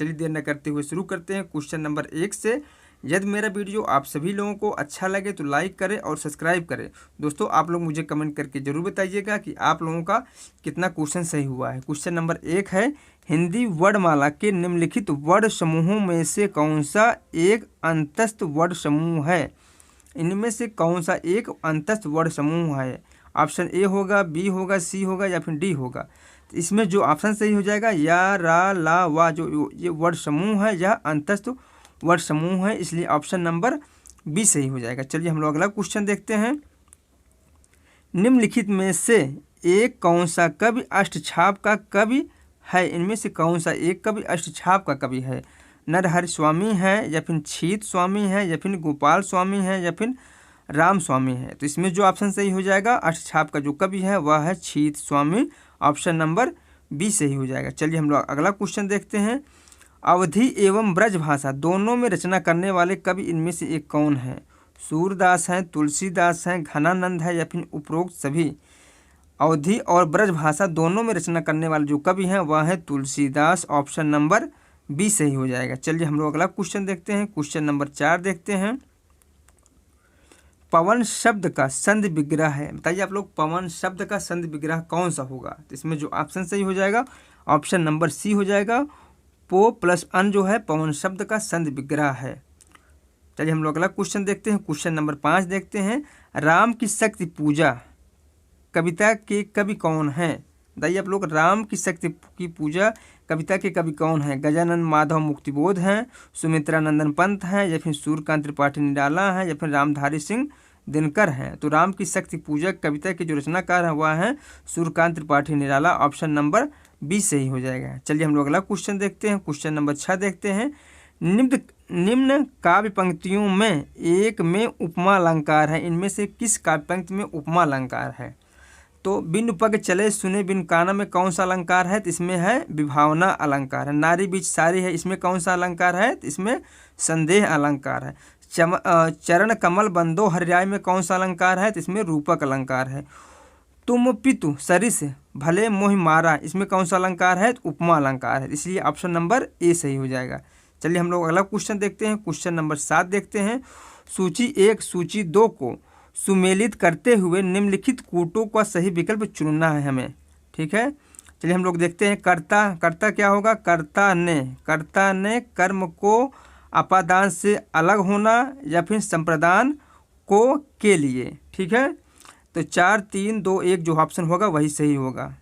चलिए देर न करते हुए शुरू करते हैं क्वेश्चन नंबर 1 से। यदि मेरा वीडियो आप सभी लोगों को अच्छा लगे तो लाइक करें और सब्सक्राइब करें। दोस्तों आप लोग मुझे कमेंट करके ज़रूर बताइएगा कि आप लोगों का कितना क्वेश्चन सही हुआ है। क्वेश्चन नंबर 1 है, हिंदी वर्णमाला के निम्नलिखित वर्ण समूहों में से कौन सा एक अंतस्थ वर्ण समूह है? इनमें से कौन सा एक अंतस्थ वर्ण समूह है? ऑप्शन ए होगा, बी होगा, सी होगा या फिर डी होगा। तो इसमें जो ऑप्शन सही हो जाएगा या, रा, ला, वा, जो ये वर्ण समूह है यह अंतस्थ वर्ण समूह है, इसलिए ऑप्शन नंबर बी सही हो जाएगा। चलिए हम लोग अगला क्वेश्चन देखते हैं। निम्नलिखित में से एक कौन सा कवि अष्टछाप का कवि है? इनमें से कौन सा एक कवि अष्टछाप का कवि है? नरहरि स्वामी है या फिर छीत स्वामी है या फिर गोपाल स्वामी है या फिर राम स्वामी है? तो इसमें जो ऑप्शन सही हो जाएगा अष्टछाप का जो कवि है वह है छीत स्वामी, ऑप्शन नंबर बी सही हो जाएगा। चलिए हम लोग अगला क्वेश्चन देखते हैं। अवधी एवं ब्रज भाषा दोनों में रचना करने वाले कवि इनमें से एक कौन है? सूरदास हैं, तुलसीदास हैं, घनानंद है या फिर उपरोक्त सभी? अवधी और ब्रज भाषा दोनों में रचना करने वाले जो कवि हैं वह है तुलसीदास, ऑप्शन नंबर बी सही हो जाएगा। चलिए हम लोग अगला क्वेश्चन देखते हैं। क्वेश्चन नंबर 4 देखते हैं। पवन शब्द का संधि विग्रह है, बताइए आप लोग पवन शब्द का संधि विग्रह कौन सा होगा? तो इसमें जो ऑप्शन सही हो जाएगा ऑप्शन नंबर सी हो जाएगा, पो प्लस अन जो है पवन शब्द का संधि विग्रह है। चलिए हम लोग अगला क्वेश्चन देखते हैं। क्वेश्चन नंबर 5 देखते हैं। राम की शक्ति पूजा कविता के कवि कौन हैं? बताइए आप लोग राम की शक्ति की पूजा कविता के कवि कौन हैं? गजानन माधव मुक्तिबोध हैं, सुमित्रा नंदन पंत हैं या फिर सूर्यकांत त्रिपाठी निराला हैं या फिर रामधारी सिंह दिनकर हैं? तो राम की शक्ति पूजा कविता के जो रचनाकार है वह है Suryakant Tripathi Nirala, option number B सही हो जाएगा। चलिए हम लोग अगला क्वेश्चन देखते हैं। क्वेश्चन नंबर 6 देखते हैं। निम्न काव्य पंक्तियों में एक में उपमा अलंकार है, इनमें से किस काव्य पंक्ति में उपमा अलंकार है? तो बिन पग चले सुने बिन काना में कौन सा अलंकार है? तो इसमें है विभावना अलंकार है। नारी बीच सारी है, इसमें कौन सा अलंकार है? तो इसमें संदेह अलंकार है। चरण कमल बंदो हरिराय में कौन सा अलंकार है? तो इसमें रूपक अलंकार है। तुम पितु सरिस भले मोहि मारा, इसमें कौन सा अलंकार है? तो उपमा अलंकार है, इसलिए ऑप्शन नंबर ए सही हो जाएगा। चलिए हम लोग अगला क्वेश्चन देखते हैं। क्वेश्चन नंबर 7 देखते हैं। सूची 1 सूची 2 को सुमेलित करते हुए निम्नलिखित कूटों का सही विकल्प चुनना है हमें, ठीक है। चलिए हम लोग देखते हैं। कर्ता क्या होगा? कर्ता ने कर्म को अपादान से अलग होना या फिर संप्रदान को के लिए, ठीक है। तो 4 3 2 1 जो ऑप्शन होगा वही सही होगा।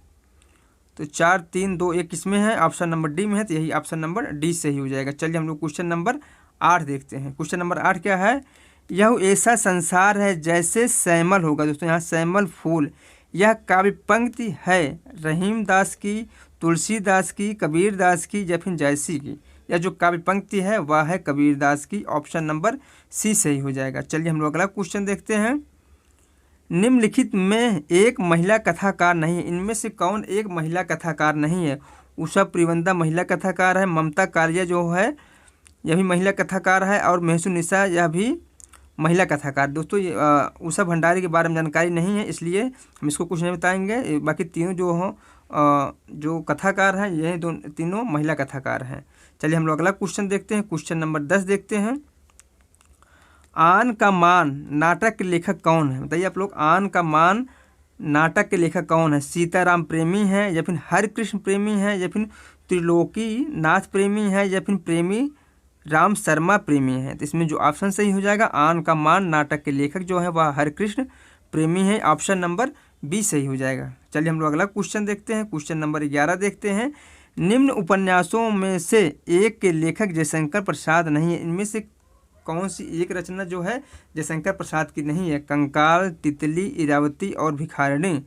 तो 4 3 2 1 किसमें है? ऑप्शन नंबर डी में है, तो यही ऑप्शन नंबर डी सही हो जाएगा। चलिए हम लोग क्वेश्चन नंबर 8 देखते हैं। क्वेश्चन नंबर 8 क्या है? यह ऐसा संसार है जैसे सैमल होगा। दोस्तों यहाँ सैमल फूल, यह काव्य पंक्ति है रहीम दास की, तुलसीदास की, कबीर दास की या फिर जयसी की? यह जो काव्य पंक्ति है वह है कबीर दास की, ऑप्शन नंबर सी सही हो जाएगा। चलिए हम लोग अगला क्वेश्चन देखते हैं। निम्नलिखित में एक महिला कथाकार नहीं है, इनमें से कौन एक महिला कथाकार नहीं है? उषा प्रिवंदा महिला कथाकार है, ममता कालिया जो है यह भी महिला कथाकार है और महसू निशा यह भी महिला कथाकार। दोस्तों ये उषा भंडारी के बारे में जानकारी नहीं है, इसलिए हम इसको कुछ नहीं बताएंगे। बाकी तीनों जो हों जो कथाकार हैं यह तीनों महिला कथाकार हैं। चलिए हम लोग अगला क्वेश्चन देखते हैं। क्वेश्चन नंबर 10 देखते हैं। आन का मान नाटक के लेखक कौन है? बताइए आप लोग आन का मान नाटक के लेखक कौन है? सीताराम प्रेमी है या फिर हरिकृष्ण प्रेमी है या फिर त्रिलोकी नाथ प्रेमी है या फिर प्रेमी राम शर्मा प्रेमी है? तो इसमें जो ऑप्शन सही हो जाएगा आन का मान नाटक के लेखक जो है वह हरिकृष्ण प्रेमी है, ऑप्शन नंबर बी सही हो जाएगा। चलिए हम लोग अगला क्वेश्चन देखते हैं। क्वेश्चन नंबर 11 देखते हैं। निम्न उपन्यासों में से एक के लेखक जयशंकर प्रसाद नहीं है, इनमें से कौन सी एक रचना जो है जयशंकर प्रसाद की नहीं है? कंकाल, तितली, इरावती और भिखारिणी।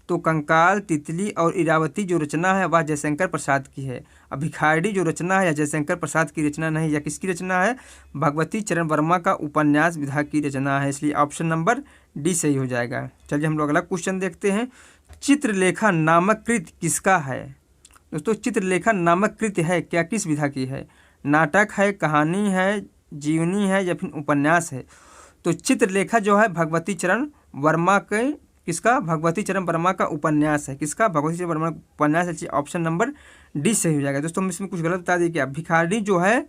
तो कंकाल, तितली और इरावती जो रचना है वह जयशंकर प्रसाद की है। अब भिखारिणी जो रचना है या जयशंकर प्रसाद की रचना नहीं, या किसकी रचना है? भगवती चरण वर्मा का उपन्यास विधा की रचना है, इसलिए ऑप्शन नंबर डी सही हो जाएगा। चलिए हम लोग अगला क्वेश्चन देखते हैं। चित्रलेखा नामक कृति किसका है? दोस्तों चित्रलेखा नामक कृति है क्या किस विधा की है? नाटक है, कहानी है, जीवनी है या फिर उपन्यास है? तो चित्रलेखा जो है भगवती चरण वर्मा के किसका? भगवती चरण वर्मा का उपन्यास है। किसका? भगवती चरण वर्मा का उपन्यास है। ऑप्शन नंबर डी सही हो जाएगा। दोस्तों हम इसमें कुछ गलत बता दिए क्या? भिखारी जो है,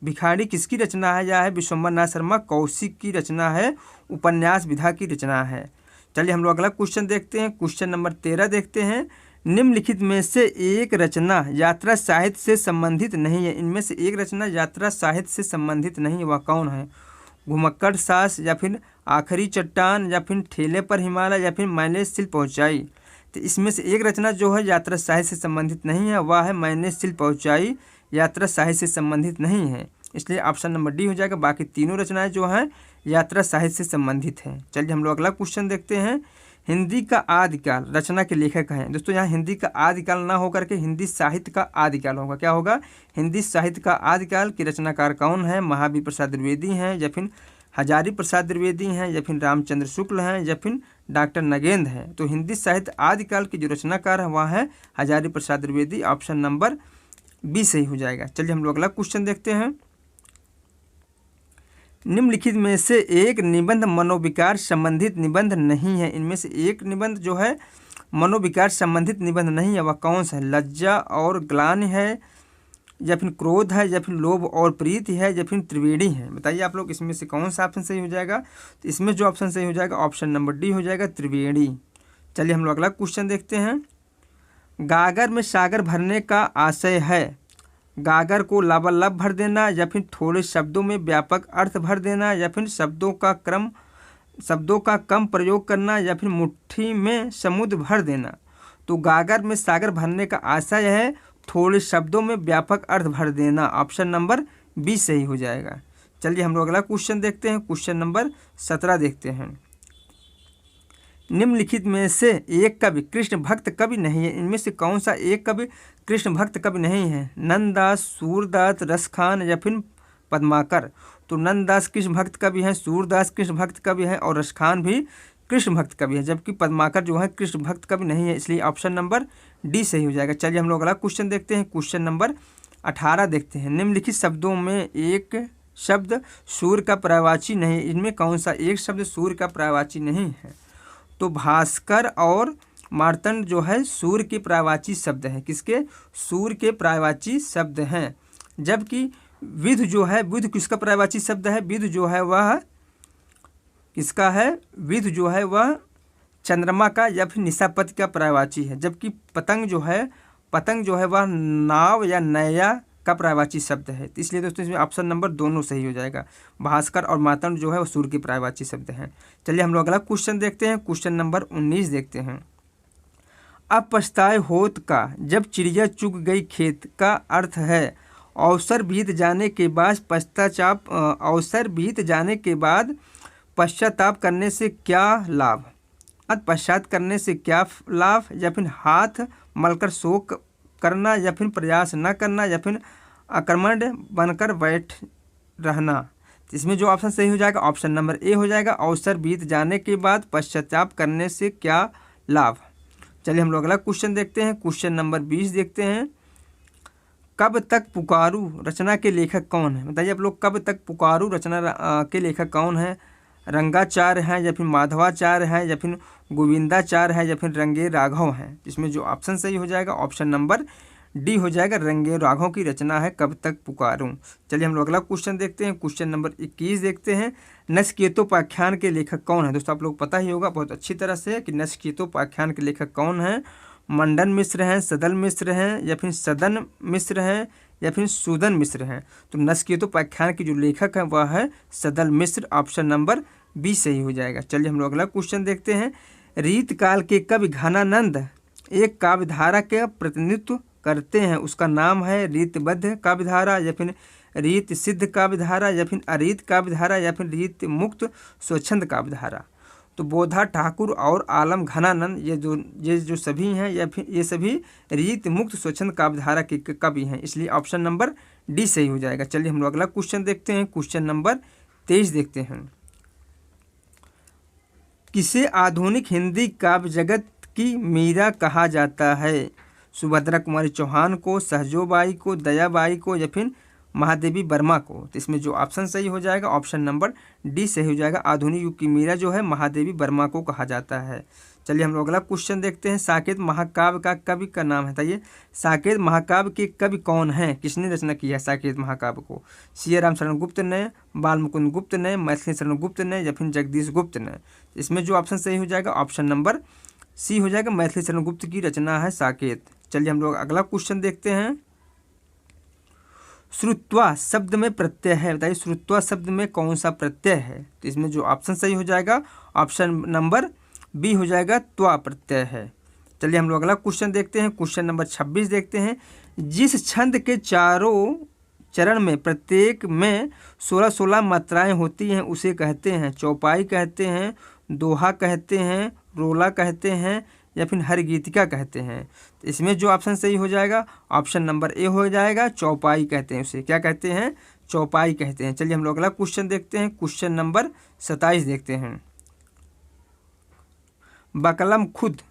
भिखारी किसकी रचना है? यह है विश्वम्भर नाथ शर्मा कौशिक की रचना है, उपन्यास विधा की रचना है। चलिए हम लोग अगला क्वेश्चन देखते हैं। क्वेश्चन नंबर 13 देखते हैं। निम्नलिखित में से एक रचना यात्रा साहित्य से संबंधित नहीं है। इनमें से एक रचना यात्रा साहित्य से संबंधित नहीं है, वह कौन है? घुमक्कड़ सास, या फिर आखिरी चट्टान, या फिर ठेले पर हिमालय, या फिर मैंने शिल्प पहुँचाई। तो इसमें से एक रचना जो है यात्रा साहित्य से संबंधित नहीं है, वह है मैंने शिल्प पहुँचाई, यात्रा साहित्य से संबंधित नहीं है, इसलिए ऑप्शन नंबर डी हो जाएगा। बाकी तीनों रचनाएं जो हैं यात्रा साहित्य से संबंधित हैं। चलिए हम लोग अगला क्वेश्चन देखते हैं। हिंदी का आदिकाल रचना के लेखक हैं। दोस्तों यहाँ हिंदी का आदिकाल ना होकर के हिंदी साहित्य का आदिकाल होगा। क्या होगा? हिंदी साहित्य का आदिकाल की रचनाकार कौन है? महावीर प्रसाद द्विवेदी हैं, या फिर हजारी प्रसाद द्विवेदी हैं, या फिर रामचंद्र शुक्ल हैं, या फिर डॉक्टर नगेंद्र हैं। तो हिंदी साहित्य आदिकाल के जो रचनाकार है वह है Hazari Prasad Dwivedi. Option number B सही हो जाएगा। चलिए हम लोग अगला क्वेश्चन देखते हैं। निम्नलिखित में से एक निबंध मनोविकार संबंधित निबंध नहीं है। इनमें से एक निबंध जो है मनोविकार संबंधित निबंध नहीं है, वह कौन सा है? लज्जा और ग्लानि है, या फिर क्रोध है, या फिर लोभ और प्रीति है, या फिर त्रिवेणी है। बताइए आप लोग इसमें से कौन सा ऑप्शन सही हो जाएगा? तो इसमें जो ऑप्शन सही हो जाएगा ऑप्शन नंबर डी हो जाएगा, त्रिवेणी। चलिए हम लोग अगला क्वेश्चन देखते हैं। गागर में सागर भरने का आशय है। गागर को लबालब भर देना, या फिर थोड़े शब्दों में व्यापक अर्थ भर देना, या फिर शब्दों का कम प्रयोग करना, या फिर मुट्ठी में समुद्र भर देना। तो गागर में सागर भरने का आशय है थोड़े शब्दों में व्यापक अर्थ भर देना। ऑप्शन नंबर बी सही हो जाएगा। चलिए हम लोग अगला क्वेश्चन देखते हैं। क्वेश्चन नंबर 17 देखते हैं। निम्नलिखित में से एक कवि कृष्ण भक्त कवि नहीं है। इनमें से कौन सा एक कवि कृष्ण भक्त कवि नहीं है? नंददास, सूरदास, रसखान, या फिर पद्माकर। तो नंददास कृष्ण भक्त कवि हैं, सूरदास कृष्ण भक्त कवि हैं, और रसखान भी कृष्ण भक्त कवि है, जबकि पद्माकर जो है कृष्ण भक्त कवि नहीं है, इसलिए ऑप्शन नंबर डी सही हो जाएगा। चलिए हम लोग अगला क्वेश्चन देखते हैं। क्वेश्चन नंबर 18 देखते हैं। निम्नलिखित शब्दों में एक शब्द सूर्य का पर्यायवाची नहीं। इनमें कौन सा एक शब्द सूर्य का पर्यायवाची नहीं है? तो भास्कर और मार्तंड जो है सूर्य के पर्यायवाची शब्द हैं। किसके? सूर्य के पर्यायवाची शब्द हैं। जबकि विध जो है, विध किसका पर्यायवाची शब्द है? विध जो है वह किसका है? विध जो है वह चंद्रमा का या फिर निशापति का पर्यायवाची है। जबकि पतंग जो है वह नाव या नैया का पर्यायवाची शब्द है। तो इसलिए दोस्तों इसमें ऑप्शन नंबर दोनों सही हो जाएगा। भास्कर और मार्तंड जो है वो सूर्य के पर्यायवाची शब्द हैं। चलिए हम लोग अगला क्वेश्चन देखते हैं। क्वेश्चन नंबर 19 देखते हैं। अब पछताए होत का जब चिड़िया चुग गई खेत का अर्थ है अवसर बीत जाने के बाद पश्चाताप करने से क्या लाभ? पश्चात करने से क्या लाभ, या फिर हाथ मलकर शोक करना, या फिर प्रयास न करना, या फिर आक्रमण बनकर बैठ रहना। इसमें जो ऑप्शन सही हो जाएगा ऑप्शन नंबर ए हो जाएगा। अवसर बीत जाने के बाद पश्चाताप करने से क्या लाभ। चलिए हम लोग अगला क्वेश्चन देखते हैं। क्वेश्चन नंबर 20 देखते हैं। कब तक पुकारू रचना के लेखक कौन है? बताइए आप लोग, कब तक पुकारू रचना के लेखक कौन है? रंगाचार्य हैं, या फिर माधवाचार्य हैं, या फिर गोविंदाचार्य हैं, या फिर रंगे राघव हैं। इसमें जो ऑप्शन सही हो जाएगा ऑप्शन नंबर डी हो जाएगा। रंगे राघव की रचना है कब तक पुकारूं। चलिए हम लोग अगला क्वेश्चन देखते हैं। क्वेश्चन नंबर 21 देखते हैं। नचिकेतोपाख्यान के लेखक कौन है? दोस्तों आप लोग पता ही होगा बहुत अच्छी तरह से कि नचिकेतोपाख्यान के लेखक कौन हैं। मंडन मिश्र हैं, सदल मिश्र हैं, या फिर सदन मिश्र हैं, या फिर सूदन मिश्र हैं। तो नचिकेतोपाख्यान के जो लेखक हैं वह है सदल मिश्र। ऑप्शन नंबर बी सही हो जाएगा। चलिए हम लोग अगला क्वेश्चन देखते हैं। रीत काल के कवि घनानंद एक काव्यधारा के प्रतिनिधित्व करते हैं, उसका नाम है रीतबद्ध काव्यधारा, या फिर रीत सिद्ध काव्यधारा, या फिर अरीत काव्यधारा, या फिर रीत मुक्त स्वच्छंद काव्यधारा। तो बोधा ठाकुर और आलम घनानंद ये जो सभी हैं, या फिर ये सभी रीत मुक्त स्वच्छंद काव्यधारा के कवि हैं, इसलिए ऑप्शन नंबर डी सही हो जाएगा। चलिए हम लोग अगला क्वेश्चन देखते हैं। क्वेश्चन नंबर 23 देखते हैं। किसे आधुनिक हिंदी काव्य जगत की मीरा कहा जाता है? सुभद्रा कुमारी चौहान को, सहजोबाई को, दयाबाई को, या फिर महादेवी वर्मा को। तो इसमें जो ऑप्शन सही हो जाएगा ऑप्शन नंबर डी सही हो जाएगा। आधुनिक युग की मीरा जो है महादेवी वर्मा को कहा जाता है। चलिए हम लोग अगला क्वेश्चन देखते हैं। साकेत महाकाव्य का कवि का नाम है, बताइए साकेत महाकाव्य के कवि कौन हैं, किसने रचना किया है साकेत महाकाव्य को? सिया राम शरण गुप्त ने, बाल मुकुंद गुप्त ने, मैथिली शरण गुप्त ने या फिर जगदीश गुप्त ने? इसमें जो ऑप्शन सही हो जाएगा ऑप्शन नंबर सी हो जाएगा, मैथिली शरण गुप्त की रचना है साकेत। चलिए हम लोग अगला क्वेश्चन देखते हैं। श्रुत्वा शब्द में प्रत्यय है, बताइए श्रुत्वा शब्द में कौन सा प्रत्यय है? तो इसमें जो ऑप्शन सही हो जाएगा ऑप्शन नंबर बी हो जाएगा, त्वा प्रत्यय है। चलिए हम लोग अगला क्वेश्चन देखते हैं। क्वेश्चन नंबर 26 देखते हैं। जिस छंद के चारों चरण में प्रत्येक में 16-16 मात्राएं होती हैं उसे कहते हैं चौपाई कहते हैं, दोहा कहते हैं, रोला कहते हैं या फिर हरगीतिका कहते हैं? तो इसमें जो ऑप्शन सही हो जाएगा ऑप्शन नंबर ए हो जाएगा, चौपाई कहते हैं उसे। क्या कहते हैं? चौपाई कहते हैं। चलिए हम लोग अगला क्वेश्चन देखते हैं। क्वेश्चन नंबर 27 देखते हैं। बकलम खुद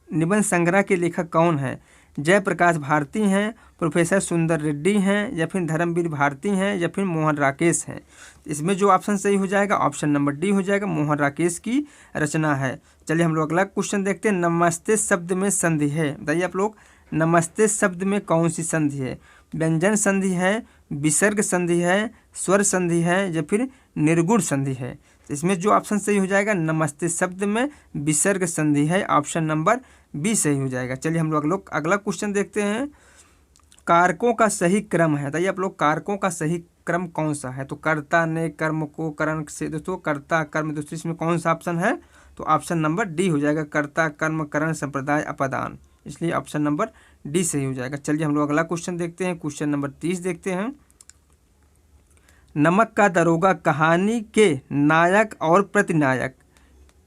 निबंध संग्रह के लेखक कौन है? जयप्रकाश भारती हैं, प्रोफेसर सुंदर रेड्डी हैं या फिर धर्मवीर भारती हैं या फिर मोहन राकेश हैं? इसमें जो ऑप्शन सही हो जाएगा ऑप्शन नंबर डी हो जाएगा, मोहन राकेश की रचना है। चलिए हम लोग अगला क्वेश्चन देखते हैं। नमस्ते शब्द में संधि है, बताइए आप लोग नमस्ते शब्द में कौन सी संधि है? व्यंजन संधि है, विसर्ग संधि है, स्वर संधि है या फिर निर्गुण संधि है? इसमें जो ऑप्शन सही हो जाएगा नमस्ते शब्द में विसर्ग संधि है, ऑप्शन नंबर बी सही हो जाएगा। चलिए हम लोग अगला क्वेश्चन देखते हैं। कारकों का सही क्रम है, बताइए आप लोग कारकों का सही क्रम कौन सा है? तो कर्ता ने कर्म को करण से, दोस्तों कर्ता कर्म दूसरी, इसमें कौन सा ऑप्शन है? तो ऑप्शन नंबर डी हो जाएगा, कर्ता कर्म करण संप्रदाय अपदान, इसलिए ऑप्शन नंबर डी सही हो जाएगा। चलिए हम लोग अगला क्वेश्चन देखते हैं। क्वेश्चन नंबर 30 देखते हैं। नमक का दरोगा कहानी के नायक और प्रतिनायक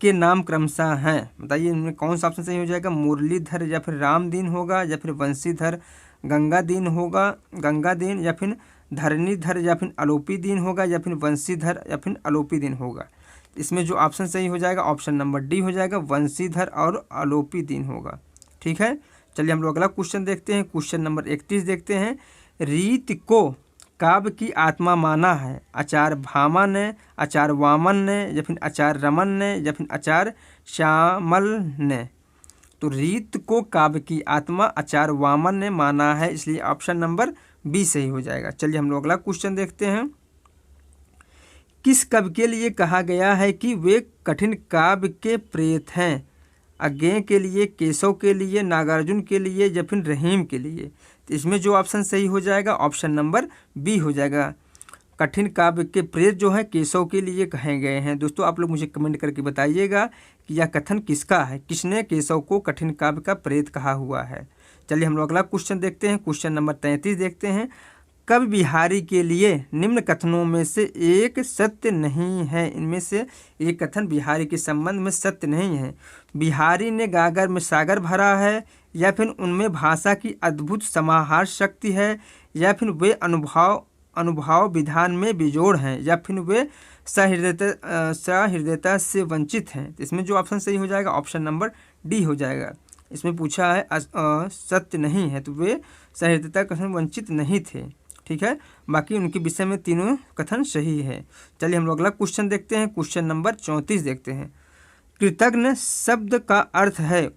के नाम क्रमशः हैं, बताइए इनमें कौन सा ऑप्शन सही हो जाएगा? मुरलीधर या फिर रामदीन होगा या फिर बंशीधर गंगादीन होगा, गंगादीन या फिर धरणीधर या फिर आलोपीदीन होगा या फिर बंशीधर या फिर आलोपीदीन होगा? इसमें जो ऑप्शन सही हो जाएगा ऑप्शन नंबर डी हो जाएगा, वंशीधर और आलोपीदीन होगा। ठीक है, चलिए हम लोग अगला क्वेश्चन देखते हैं। क्वेश्चन नंबर 31 देखते हैं। रीत को काव्य की आत्मा माना है आचार्य भामा ने, आचार्य वामन ने या फिर आचार्य रमन ने या फिर आचार्य श्यामल ने? तो रीत को काव्य की आत्मा आचार्य वामन ने माना है, इसलिए ऑप्शन नंबर बी सही हो जाएगा। चलिए हम लोग अगला क्वेश्चन देखते हैं। किस कवि के लिए कहा गया है कि वे कठिन काव्य के प्रेत हैं? अज्ञेय के लिए, केशव के लिए, नागार्जुन के लिए या फिर रहीम के लिए? तो इसमें जो ऑप्शन सही हो जाएगा ऑप्शन नंबर बी हो जाएगा, कठिन काव्य के प्रेत जो है केशव के लिए कहे गए हैं। दोस्तों आप लोग मुझे कमेंट करके बताइएगा कि यह कथन किसका है, किसने केशव को कठिन काव्य का प्रेत कहा हुआ है। चलिए हम लोग अगला क्वेश्चन देखते हैं। क्वेश्चन नंबर 33 देखते हैं। कवि बिहारी के लिए निम्न कथनों में से एक सत्य नहीं है, इनमें से एक कथन बिहारी के संबंध में सत्य नहीं है। बिहारी ने गागर में सागर भरा है या फिर उनमें भाषा की अद्भुत समाहार शक्ति है या फिर वे अनुभव विधान में बेजोड़ हैं या फिर वे सहृदयता से वंचित हैं? इसमें जो ऑप्शन सही हो जाएगा ऑप्शन नंबर डी हो जाएगा। इसमें पूछा है सत्य नहीं है तो वे सहृदयता कथन वंचित नहीं थे। ठीक है, बाकी उनके विषय में तीनों कथन सही है। चलिए हम लोग अगला क्वेश्चन देखते हैं। क्वेश्चन नंबर 34 देखते हैं। कृतज्ञ शब्द का अर्थ है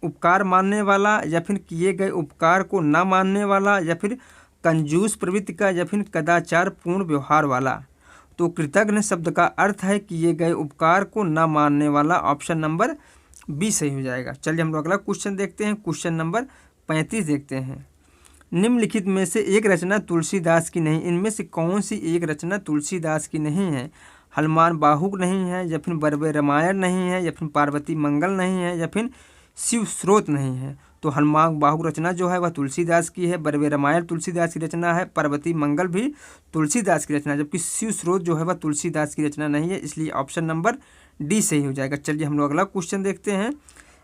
उपकार मानने वाला या फिर किए गए उपकार को न मानने वाला या फिर कंजूस प्रवृत्ति का या फिर कदाचार पूर्ण व्यवहार वाला? तो कृतज्ञ शब्द का अर्थ है किए गए उपकार को न मानने वाला, ऑप्शन नंबर बी सही हो जाएगा। चलिए हम लोग अगला क्वेश्चन देखते हैं। क्वेश्चन नंबर 35 देखते हैं। निम्नलिखित में से एक रचना तुलसीदास की नहीं, इनमें से कौन सी एक रचना तुलसीदास की नहीं है? हनुमान बाहुक नहीं है या फिर बरवे रामायण नहीं है या फिर पार्वती मंगल नहीं है या फिर शिव स्रोत नहीं है? तो हनुमान बाहुक रचना जो है वह तुलसीदास की है, बरवे रामायण तुलसीदास की रचना है, पार्वती मंगल भी तुलसीदास की रचना है, जबकि शिव स्रोत जो है वह तुलसीदास की रचना नहीं है, इसलिए ऑप्शन नंबर डी सही हो जाएगा। चलिए हम लोग अगला क्वेश्चन देखते हैं।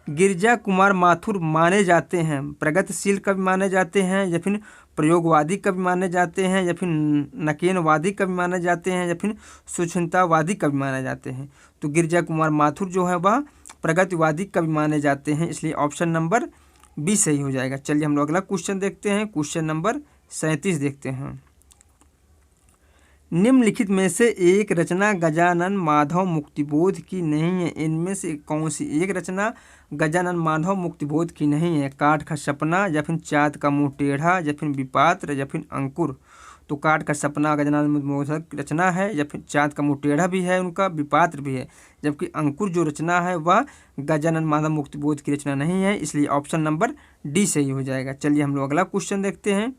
गिरजा कुमार माथुर माने जाते हैं प्रगतिशील कवि माने जाते हैं या फिर प्रयोगवादी कवि माने जाते हैं या फिर नकेनवादी कवि माने जाते हैं या फिर सूक्ष्मतावादी कवि माने जाते हैं? तो गिरजा कुमार माथुर जो है वह प्रगतिवादी कवि माने जाते हैं, इसलिए ऑप्शन नंबर बी सही हो जाएगा। चलिए हम लोग अगला क्वेश्चन देखते हैं। क्वेश्चन नंबर 37 देखते हैं। निम्नलिखित में से एक रचना गजानन माधव मुक्तिबोध की नहीं है। इनमें से कौन सी एक रचना गजानन माधव मुक्तिबोध की नहीं है? काठ का सपना, या फिर चाँद का मुंह टेढ़ा, या फिर विपात्र, या फिर अंकुर। तो काठ का सपना गजानन माधव की रचना है, या फिर चाँद का मुंह टेढ़ा भी है उनका, विपात्र भी है, जबकि अंकुर जो रचना है वह गजानन माधव मुक्तिबोध की रचना नहीं है। इसलिए ऑप्शन नंबर डी सही हो जाएगा। चलिए हम लोग अगला क्वेश्चन देखते हैं।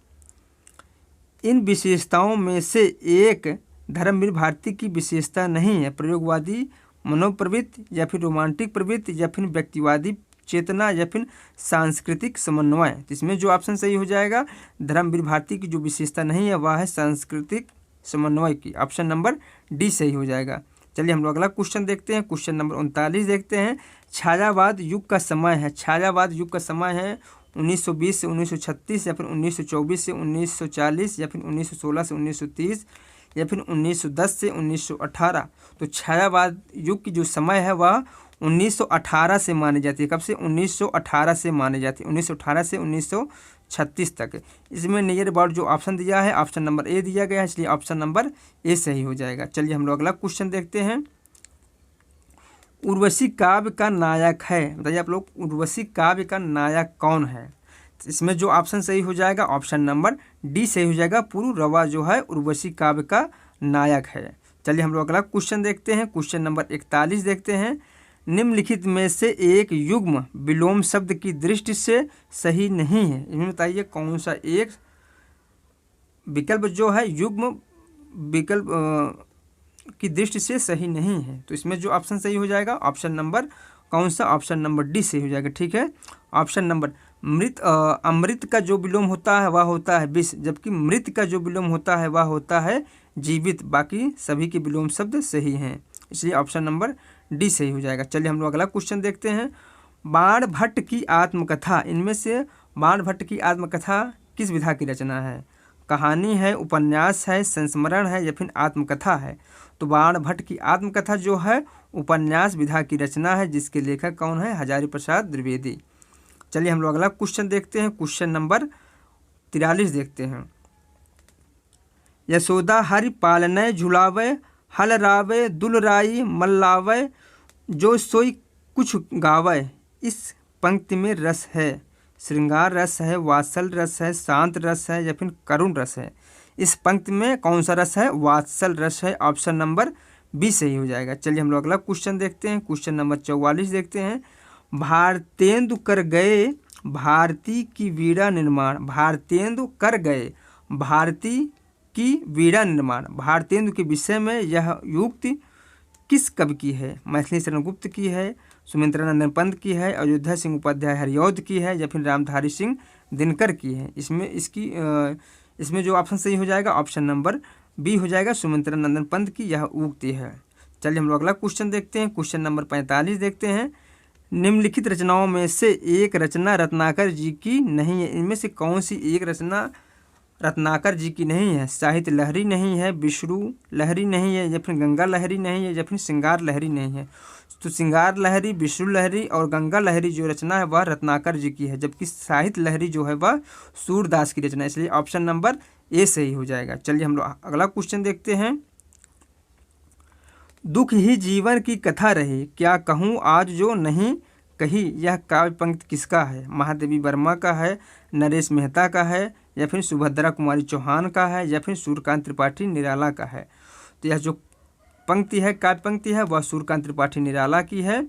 इन विशेषताओं में से एक धर्मवीर भारती की विशेषता नहीं है? प्रयोगवादी मनोप्रवृत्ति, या फिर रोमांटिक प्रवृत्ति, या फिर व्यक्तिवादी चेतना, या फिर सांस्कृतिक समन्वय। तो इसमें जो ऑप्शन सही हो जाएगा, धर्मवीर भारती की जो विशेषता नहीं है वह है सांस्कृतिक समन्वय की। ऑप्शन नंबर डी सही हो जाएगा। चलिए हम लोग अगला क्वेश्चन देखते हैं। क्वेश्चन नंबर 39 देखते हैं। छायावाद युग का समय है, छायावाद युग का समय है 1920 से 1936, या फिर 1924 से 1940, या फिर 1916 से 1930, या फिर 1910 से 1918। तो छायावाद युग की जो समय है वह 1918 से मानी जाती है। कब से? 1918 से मानी जाती है, 1918 से 1936 तक। इसमें नियर अबाउट जो ऑप्शन दिया है ऑप्शन नंबर ए दिया गया है, इसलिए ऑप्शन नंबर ए सही हो जाएगा। चलिए हम लोग अगला क्वेश्चन देखते हैं। उर्वशी काव्य का नायक है, बताइए आप लोग, उर्वशी काव्य का नायक कौन है? इसमें जो ऑप्शन सही हो जाएगा ऑप्शन नंबर डी सही हो जाएगा। पुरुरवा जो है उर्वशी काव्य का नायक है। चलिए हम लोग अगला क्वेश्चन देखते हैं। क्वेश्चन नंबर 41 देखते हैं। निम्नलिखित में से एक युग्म विलोम शब्द की दृष्टि से सही नहीं है। इनमें बताइए कौन सा एक विकल्प जो है युग्म विकल्प की दृष्टि से सही नहीं है। तो इसमें जो ऑप्शन सही हो जाएगा ऑप्शन नंबर कौन सा? ऑप्शन नंबर डी सही हो जाएगा। ठीक है, ऑप्शन नंबर अमृत का जो विलोम होता है वह होता है विष, जबकि मृत का जो विलोम होता है वह होता है जीवित। बाकी सभी के विलोम शब्द सही हैं, इसलिए ऑप्शन नंबर डी सही हो जाएगा। चलिए हम लोग अगला क्वेश्चन देखते हैं। बाणभट्ट की आत्मकथा, इनमें से बाणभट्ट की आत्मकथा किस विधा की रचना है? कहानी है, उपन्यास है, संस्मरण है, या फिर आत्मकथा है? तो बाणभट्ट की आत्मकथा जो है उपन्यास विधा की रचना है, जिसके लेखक कौन है? हजारी प्रसाद द्विवेदी। चलिए हम लोग अगला क्वेश्चन देखते हैं। क्वेश्चन नंबर 43 देखते हैं। यशोदा हरि पालनय झुलावे, हल रावे दुलराई मल्लावे, जो सोई कुछ गावे। इस पंक्ति में रस है, श्रृंगार रस है, वात्सल रस है, शांत रस है, या फिर करुण रस है? इस पंक्ति में कौन सा रस है? वात्सल रस है। ऑप्शन नंबर बी सही हो जाएगा। चलिए हम लोग अगला क्वेश्चन देखते हैं। क्वेश्चन नंबर 44 देखते हैं। भारतेंदु कर गए भारती की वीणा निर्माण, भारतेंदु कर गए भारती की वीणा निर्माण। भारतेंदु के विषय में यह युक्ति किस कवि की है? मैथिली शरण गुप्त की है, सुमित्रानंदन पंत की है, अयोध्या सिंह उपाध्याय हरिऔध की है, या फिर रामधारी सिंह दिनकर की है? इसमें जो ऑप्शन सही हो जाएगा ऑप्शन नंबर बी हो जाएगा, सुमित्रानंदन पंत की यह उक्ति है। चलिए हम लोग अगला क्वेश्चन देखते हैं। क्वेश्चन नंबर 45 देखते हैं। निम्नलिखित रचनाओं में से एक रचना रत्नाकर जी की नहीं है। इनमें से कौन सी एक रचना रत्नाकर जी की नहीं है? साहित्य लहरी नहीं है, विष्णु लहरी नहीं है, या फिर गंगा लहरी नहीं है, या फिर श्रृंगार लहरी नहीं है? तो श्रृंगार लहरी, विष्णु लहरी और गंगा लहरी जो रचना है वह रत्नाकर जी की है, जबकि साहित्य लहरी जो है वह सूरदास की रचना है, इसलिए ऑप्शन नंबर ए सही हो जाएगा। चलिए हम लोग अगला क्वेश्चन देखते हैं। दुख ही जीवन की कथा रही, क्या कहूँ आज जो नहीं कही। यह काव्य पंक्ति किसका है? महादेवी वर्मा का है, नरेश मेहता का है, या फिर सुभद्रा कुमारी चौहान का है, या फिर सूर्यकांत त्रिपाठी निराला का है? तो यह जो पंक्ति है काव्य पंक्ति है वह सूर्यकांत त्रिपाठी निराला की है,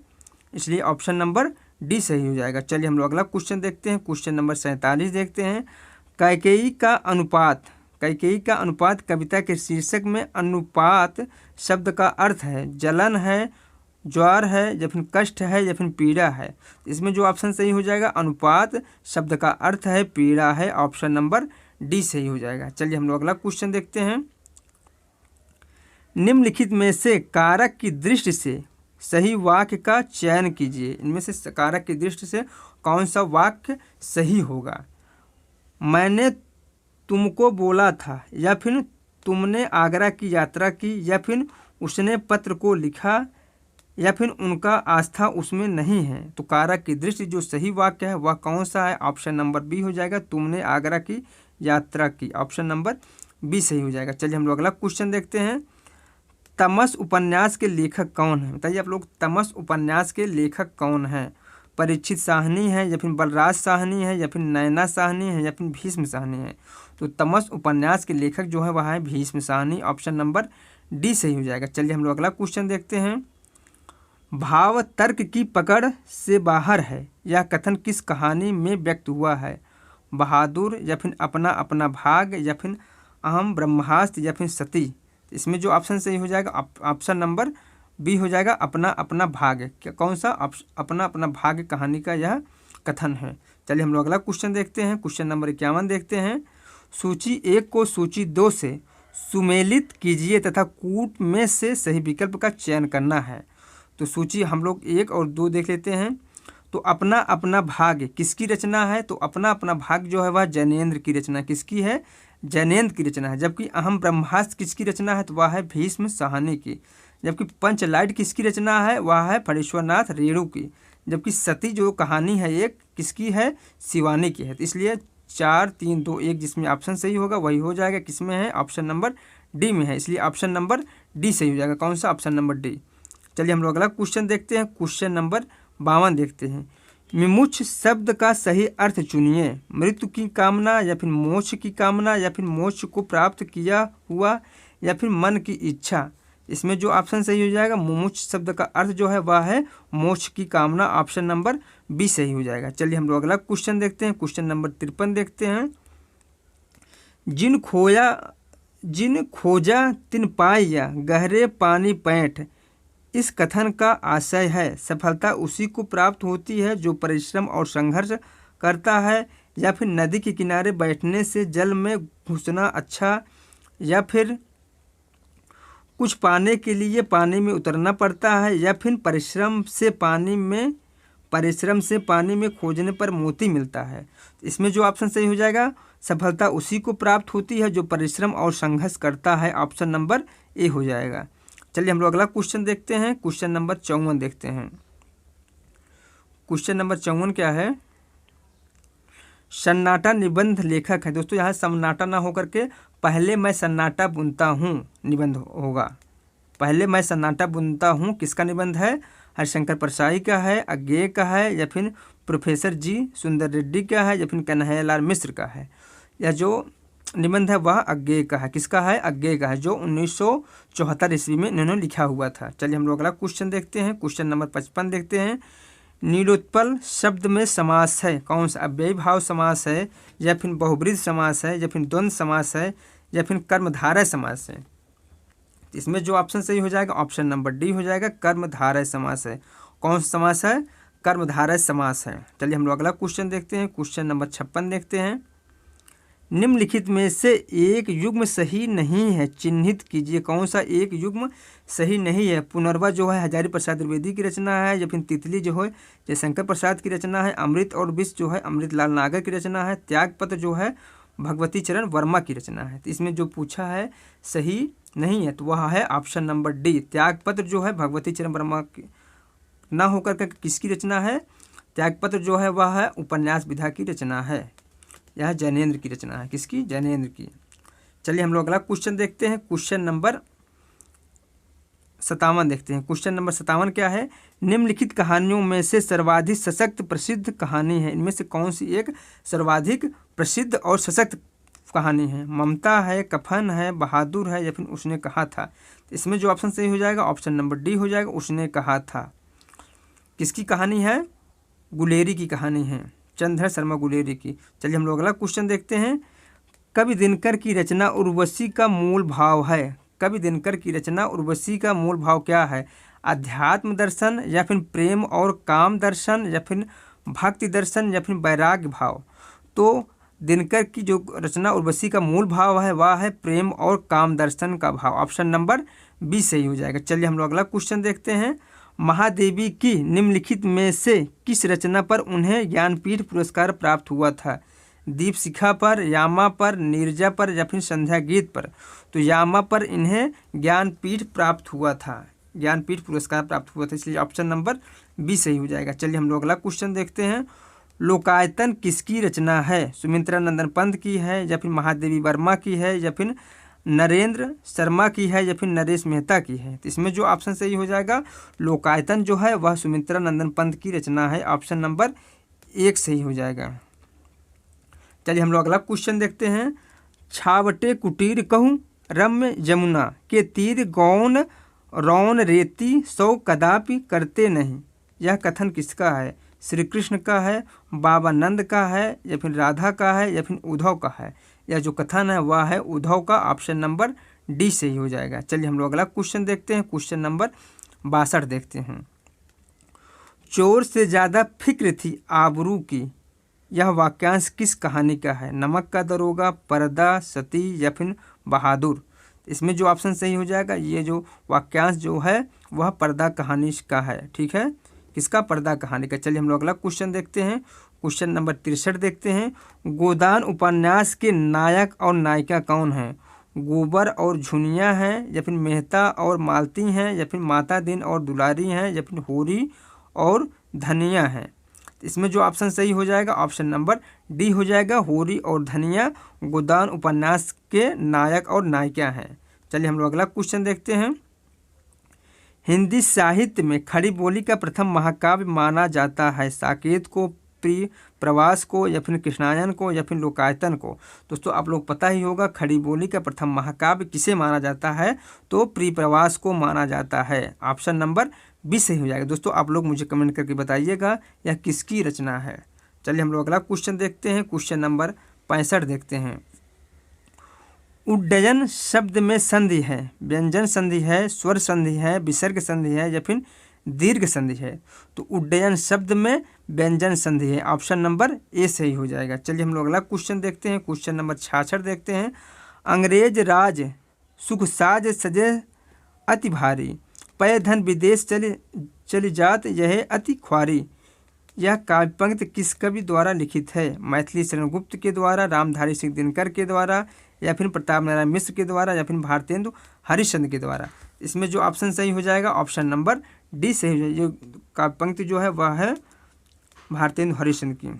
इसलिए ऑप्शन नंबर डी सही हो जाएगा। चलिए हम लोग अगला क्वेश्चन देखते हैं। क्वेश्चन नंबर 47 देखते हैं। कैकेयी का अनुपात, कैकेयी का अनुपात कविता के शीर्षक में अनुपात शब्द का अर्थ है जलन है, ज्वार है, या फिर कष्ट है, या फिर पीड़ा है? इसमें जो ऑप्शन सही हो जाएगा अनुपात शब्द का अर्थ है पीड़ा है, ऑप्शन नंबर डी सही हो जाएगा। चलिए हम लोग अगला क्वेश्चन देखते हैं। निम्नलिखित में से कारक की दृष्टि से सही वाक्य का चयन कीजिए। इनमें से कारक की दृष्टि से कौन सा वाक्य सही होगा? मैंने तुमको बोला था, या फिर तुमने आगरा की यात्रा की, या फिर उसने पत्र को लिखा, या फिर उनका आस्था उसमें नहीं है? तो कारक की दृष्टि जो सही वाक्य है वह कौन सा है? ऑप्शन नंबर बी हो जाएगा, तुमने आगरा की यात्रा की, ऑप्शन नंबर बी सही हो जाएगा। चलिए हम लोग अगला क्वेश्चन देखते हैं। तमस उपन्यास के लेखक कौन है? बताइए आप लोग, तमस उपन्यास के लेखक कौन है? परीक्षित साहनी है, या फिर बलराज साहनी है, या फिर नैना साहनी है, या फिर भीष्म साहनी है? तो तमस उपन्यास के लेखक जो है वह है Bhishma Sahni. Option number D सही हो जाएगा। चलिए हम लोग अगला क्वेश्चन देखते हैं। भाव तर्क की पकड़ से बाहर है, यह कथन किस कहानी में व्यक्त हुआ है? बहादुर, या फिर अपना अपना भाग, या फिर अहम ब्रह्मास्त्र, या फिर सती? इसमें जो ऑप्शन सही हो जाएगा ऑप्शन नंबर बी हो जाएगा, अपना अपना भाग। क्या कौन सा? अपना अपना भाग कहानी का यह कथन है। चलिए हम लोग अगला क्वेश्चन देखते हैं। क्वेश्चन नंबर 51 देखते हैं। सूची 1 को सूची 2 से सुमेलित कीजिए तथा कूट में से सही विकल्प का चयन करना है। तो सूची हम लोग 1 और 2 देख लेते हैं। तो अपना अपना भाग किसकी रचना है? तो अपना अपना भाग जो है वह जैनेन्द्र की रचना। किसकी है? जैनेन्द्र की रचना है। जबकि अहम ब्रह्मास्त्र किसकी रचना है? तो वह है भीष्म साहनी की। जबकि पंचलाइट किसकी रचना है? वह है फणीश्वरनाथ रेणु की। जबकि सती जो कहानी है एक किसकी है? शिवानी की है। तो इसलिए 4, 3, 2, 1 जिसमें ऑप्शन सही होगा वही हो जाएगा। किसमें है? ऑप्शन नंबर डी में है। इसलिए ऑप्शन नंबर डी सही हो जाएगा। कौन सा? Option number D. चलिए हम लोग अगला क्वेश्चन देखते हैं। क्वेश्चन नंबर 52 देखते हैं। मिमुक्ष शब्द का सही अर्थ चुनिए। मृत्यु की कामना, या फिर मोक्ष की कामना, या फिर मोक्ष को प्राप्त किया हुआ, या फिर मन की इच्छा? इसमें जो ऑप्शन सही हो जाएगा, मुमुक्ष शब्द का अर्थ जो है वह है मोक्ष की कामना। ऑप्शन नंबर बी सही हो जाएगा। चलिए हम लोग अगला क्वेश्चन देखते हैं। क्वेश्चन नंबर 53 देखते हैं। जिन खोजा तिन पाया, गहरे पानी पैठ, इस कथन का आशय है सफलता उसी को प्राप्त होती है जो परिश्रम और संघर्ष करता है, या फिर नदी के किनारे बैठने से जल में घुसना अच्छा, या फिर कुछ पाने के लिए पानी में उतरना पड़ता है, या फिर परिश्रम से पानी में खोजने पर मोती मिलता है? इसमें जो ऑप्शन सही हो जाएगा, सफलता उसी को प्राप्त होती है जो परिश्रम और संघर्ष करता है। ऑप्शन नंबर ए हो जाएगा। चलिए हम लोग अगला क्वेश्चन देखते हैं। क्वेश्चन नंबर 54 देखते हैं। क्वेश्चन नंबर 54 क्या है? सन्नाटा निबंध लेखक है। दोस्तों यहाँ सन्नाटा ना होकर के पहले मैं सन्नाटा बुनता हूँ निबंध होगा। पहले मैं सन्नाटा बुनता हूँ किसका निबंध है? हरिशंकर परसाई का है, अज्ञेय का है, या फिर प्रोफेसर जी सुंदर रेड्डी का है, या फिर कन्हैयालाल मिश्र का है? यह जो निबंध है वह अज्ञेय का है। किसका है? अज्ञेय का है, जो 1974 ईस्वी में इन्होंने लिखा हुआ था। चलिए हम लोग अगला क्वेश्चन देखते हैं। क्वेश्चन नंबर 55 देखते हैं। नीलोत्पल शब्द में समास है कौन सा? अव्ययी भाव समास है, या फिर बहुब्रीहि समास है, या फिर द्वंद्व समास है, या फिर कर्मधारय समास है? इसमें जो ऑप्शन सही हो जाएगा ऑप्शन नंबर डी हो जाएगा, कर्मधारय समास है। कौन सा समास है? कर्मधारय समास है। चलिए हम लोग अगला क्वेश्चन देखते हैं। क्वेश्चन नंबर 56 देखते हैं। निम्नलिखित में से एक युग्म सही नहीं है, चिन्हित कीजिए। कौन सा एक युग्म सही नहीं है? पुनर्वा जो है हजारी प्रसाद द्विवेदी की रचना है, या फिर तितली जो है जयशंकर प्रसाद की रचना है, अमृत और विष जो है अमृतलाल नागर की रचना है, त्यागपत्र जो है भगवती चरण वर्मा की रचना है? तो इसमें जो पूछा है सही नहीं है तो वह है ऑप्शन नंबर डी, त्यागपत्र जो है भगवती चरण वर्मा की ना होकर के किसकी रचना है? त्यागपत्र जो है वह है उपन्यास विधा की रचना है। यह जैनेन्द्र की रचना है। किसकी? जैनेन्द्र की। चलिए हम लोग अगला क्वेश्चन देखते हैं। क्वेश्चन नंबर 57 देखते हैं। क्वेश्चन नंबर 57 क्या है? निम्नलिखित कहानियों में से सर्वाधिक सशक्त प्रसिद्ध कहानी है। इनमें से कौन सी एक सर्वाधिक प्रसिद्ध और सशक्त कहानी है? ममता है, कफन है, बहादुर है, या फिर उसने कहा था? इसमें जो ऑप्शन सही हो जाएगा ऑप्शन नंबर डी हो जाएगा, उसने कहा था। किसकी कहानी है? गुलेरी की कहानी है, चंद्रधर शर्मा गुलेरी की। चलिए हम लोग अगला क्वेश्चन देखते हैं। कवि दिनकर की रचना उर्वशी का मूल भाव है। कवि दिनकर की रचना उर्वशी का मूल भाव क्या है? अध्यात्म दर्शन, या फिर प्रेम और काम दर्शन, या फिर भक्ति दर्शन, या फिर वैराग्य भाव? तो दिनकर की जो रचना उर्वशी का मूल भाव है वह है प्रेम और काम दर्शन का भाव। ऑप्शन नंबर बी सही हो जाएगा। चलिए हम लोग अगला क्वेश्चन देखते हैं। महादेवी की निम्नलिखित में से किस रचना पर उन्हें ज्ञानपीठ पुरस्कार प्राप्त हुआ था? दीप शिखा पर, यामा पर, नीरजा पर, या फिर संध्या गीत पर? तो यामा पर इन्हें ज्ञानपीठ प्राप्त हुआ था, ज्ञानपीठ पुरस्कार प्राप्त हुआ था, इसलिए ऑप्शन नंबर बी सही हो जाएगा। चलिए हम लोग अगला क्वेश्चन देखते हैं। लोकायतन किसकी रचना है? सुमित्रा नंदन पंत की है, या फिर महादेवी वर्मा की है, या फिर नरेंद्र शर्मा की है, या फिर नरेश मेहता की है? तो इसमें जो ऑप्शन सही हो जाएगा, लोकायतन जो है वह सुमित्रा नंदन पंत की रचना है। ऑप्शन नंबर 1 सही हो जाएगा। चलिए हम लोग अगला क्वेश्चन देखते हैं। छावटे कुटीर कहूँ रम्य जमुना के तीर गौन रौन रेती सौ कदापि करते नहीं, यह कथन किसका है? श्री कृष्ण का है, बाबानंद का है, या फिर राधा का है, या फिर उद्धव का है? यह जो कथन है वह है उद्धव का। ऑप्शन नंबर डी सही हो जाएगा। चलिए हम लोग अगला क्वेश्चन देखते हैं। क्वेश्चन नंबर 62 देखते हैं। चोर से ज़्यादा फिक्र थी आबरू की, यह वाक्यांश किस कहानी का है? नमक का दरोगा, पर्दा, सती, या फिर बहादुर? इसमें जो ऑप्शन सही हो जाएगा, ये जो वाक्यांश जो है वह पर्दा कहानी का है। ठीक है, किसका? पर्दा कहानी का। चलिए हम लोग अगला क्वेश्चन देखते हैं। क्वेश्चन नंबर 63 देखते हैं। गोदान उपन्यास के नायक और नायिका कौन हैं? गोबर और झुनिया हैं, या फिर मेहता और मालती हैं, या फिर माता दिन और दुलारी हैं, या फिर होरी और धनिया हैं? इसमें जो ऑप्शन सही हो जाएगा, ऑप्शन नंबर डी हो जाएगा। होरी और धनिया गोदान उपन्यास के नायक और नायिका हैं। चलिए हम लोग अगला क्वेश्चन देखते हैं। हिंदी साहित्य में खड़ी बोली का प्रथम महाकाव्य माना जाता है साकेत को, प्रिय प्रवास को, या फिर कृष्णायन को, या फिर लोकायतन को? दोस्तों आप लोग पता ही होगा खड़ी बोली का प्रथम महाकाव्य किसे माना जाता है, तो प्रिय प्रवास को माना जाता है। ऑप्शन नंबर बी सही हो जाएगा। दोस्तों आप लोग मुझे कमेंट करके बताइएगा यह किसकी रचना है। चलिए हम लोग अगला क्वेश्चन देखते हैं। क्वेश्चन नंबर 65 देखते हैं। उड्डयन शब्द में संधि है, व्यंजन संधि है, स्वर संधि है, विसर्ग संधि है, या फिर दीर्घ संधि है? तो उड्डयन शब्द में व्यंजन संधि है। ऑप्शन नंबर ए सही हो जाएगा। चलिए हम लोग अगला क्वेश्चन देखते हैं। क्वेश्चन नंबर 66 देखते हैं। अंग्रेज राज सुख साज सजे अति भारी, पय धन विदेश चली जात यह अति ख्वारी, यह काव्य पंक्ति किस कवि द्वारा लिखित है? मैथिली शरण गुप्त के द्वारा, रामधारी सिंह दिनकर के द्वारा, या फिर प्रताप नारायण मिश्र के द्वारा, या फिर भारतेंदु हरिश्चंद्र के द्वारा? इसमें जो ऑप्शन सही हो जाएगा, ऑप्शन नंबर डी सही हो जाएगा। ये काव्य पंक्ति जो है वह है भारतेंदु हरिश्चंद्र की।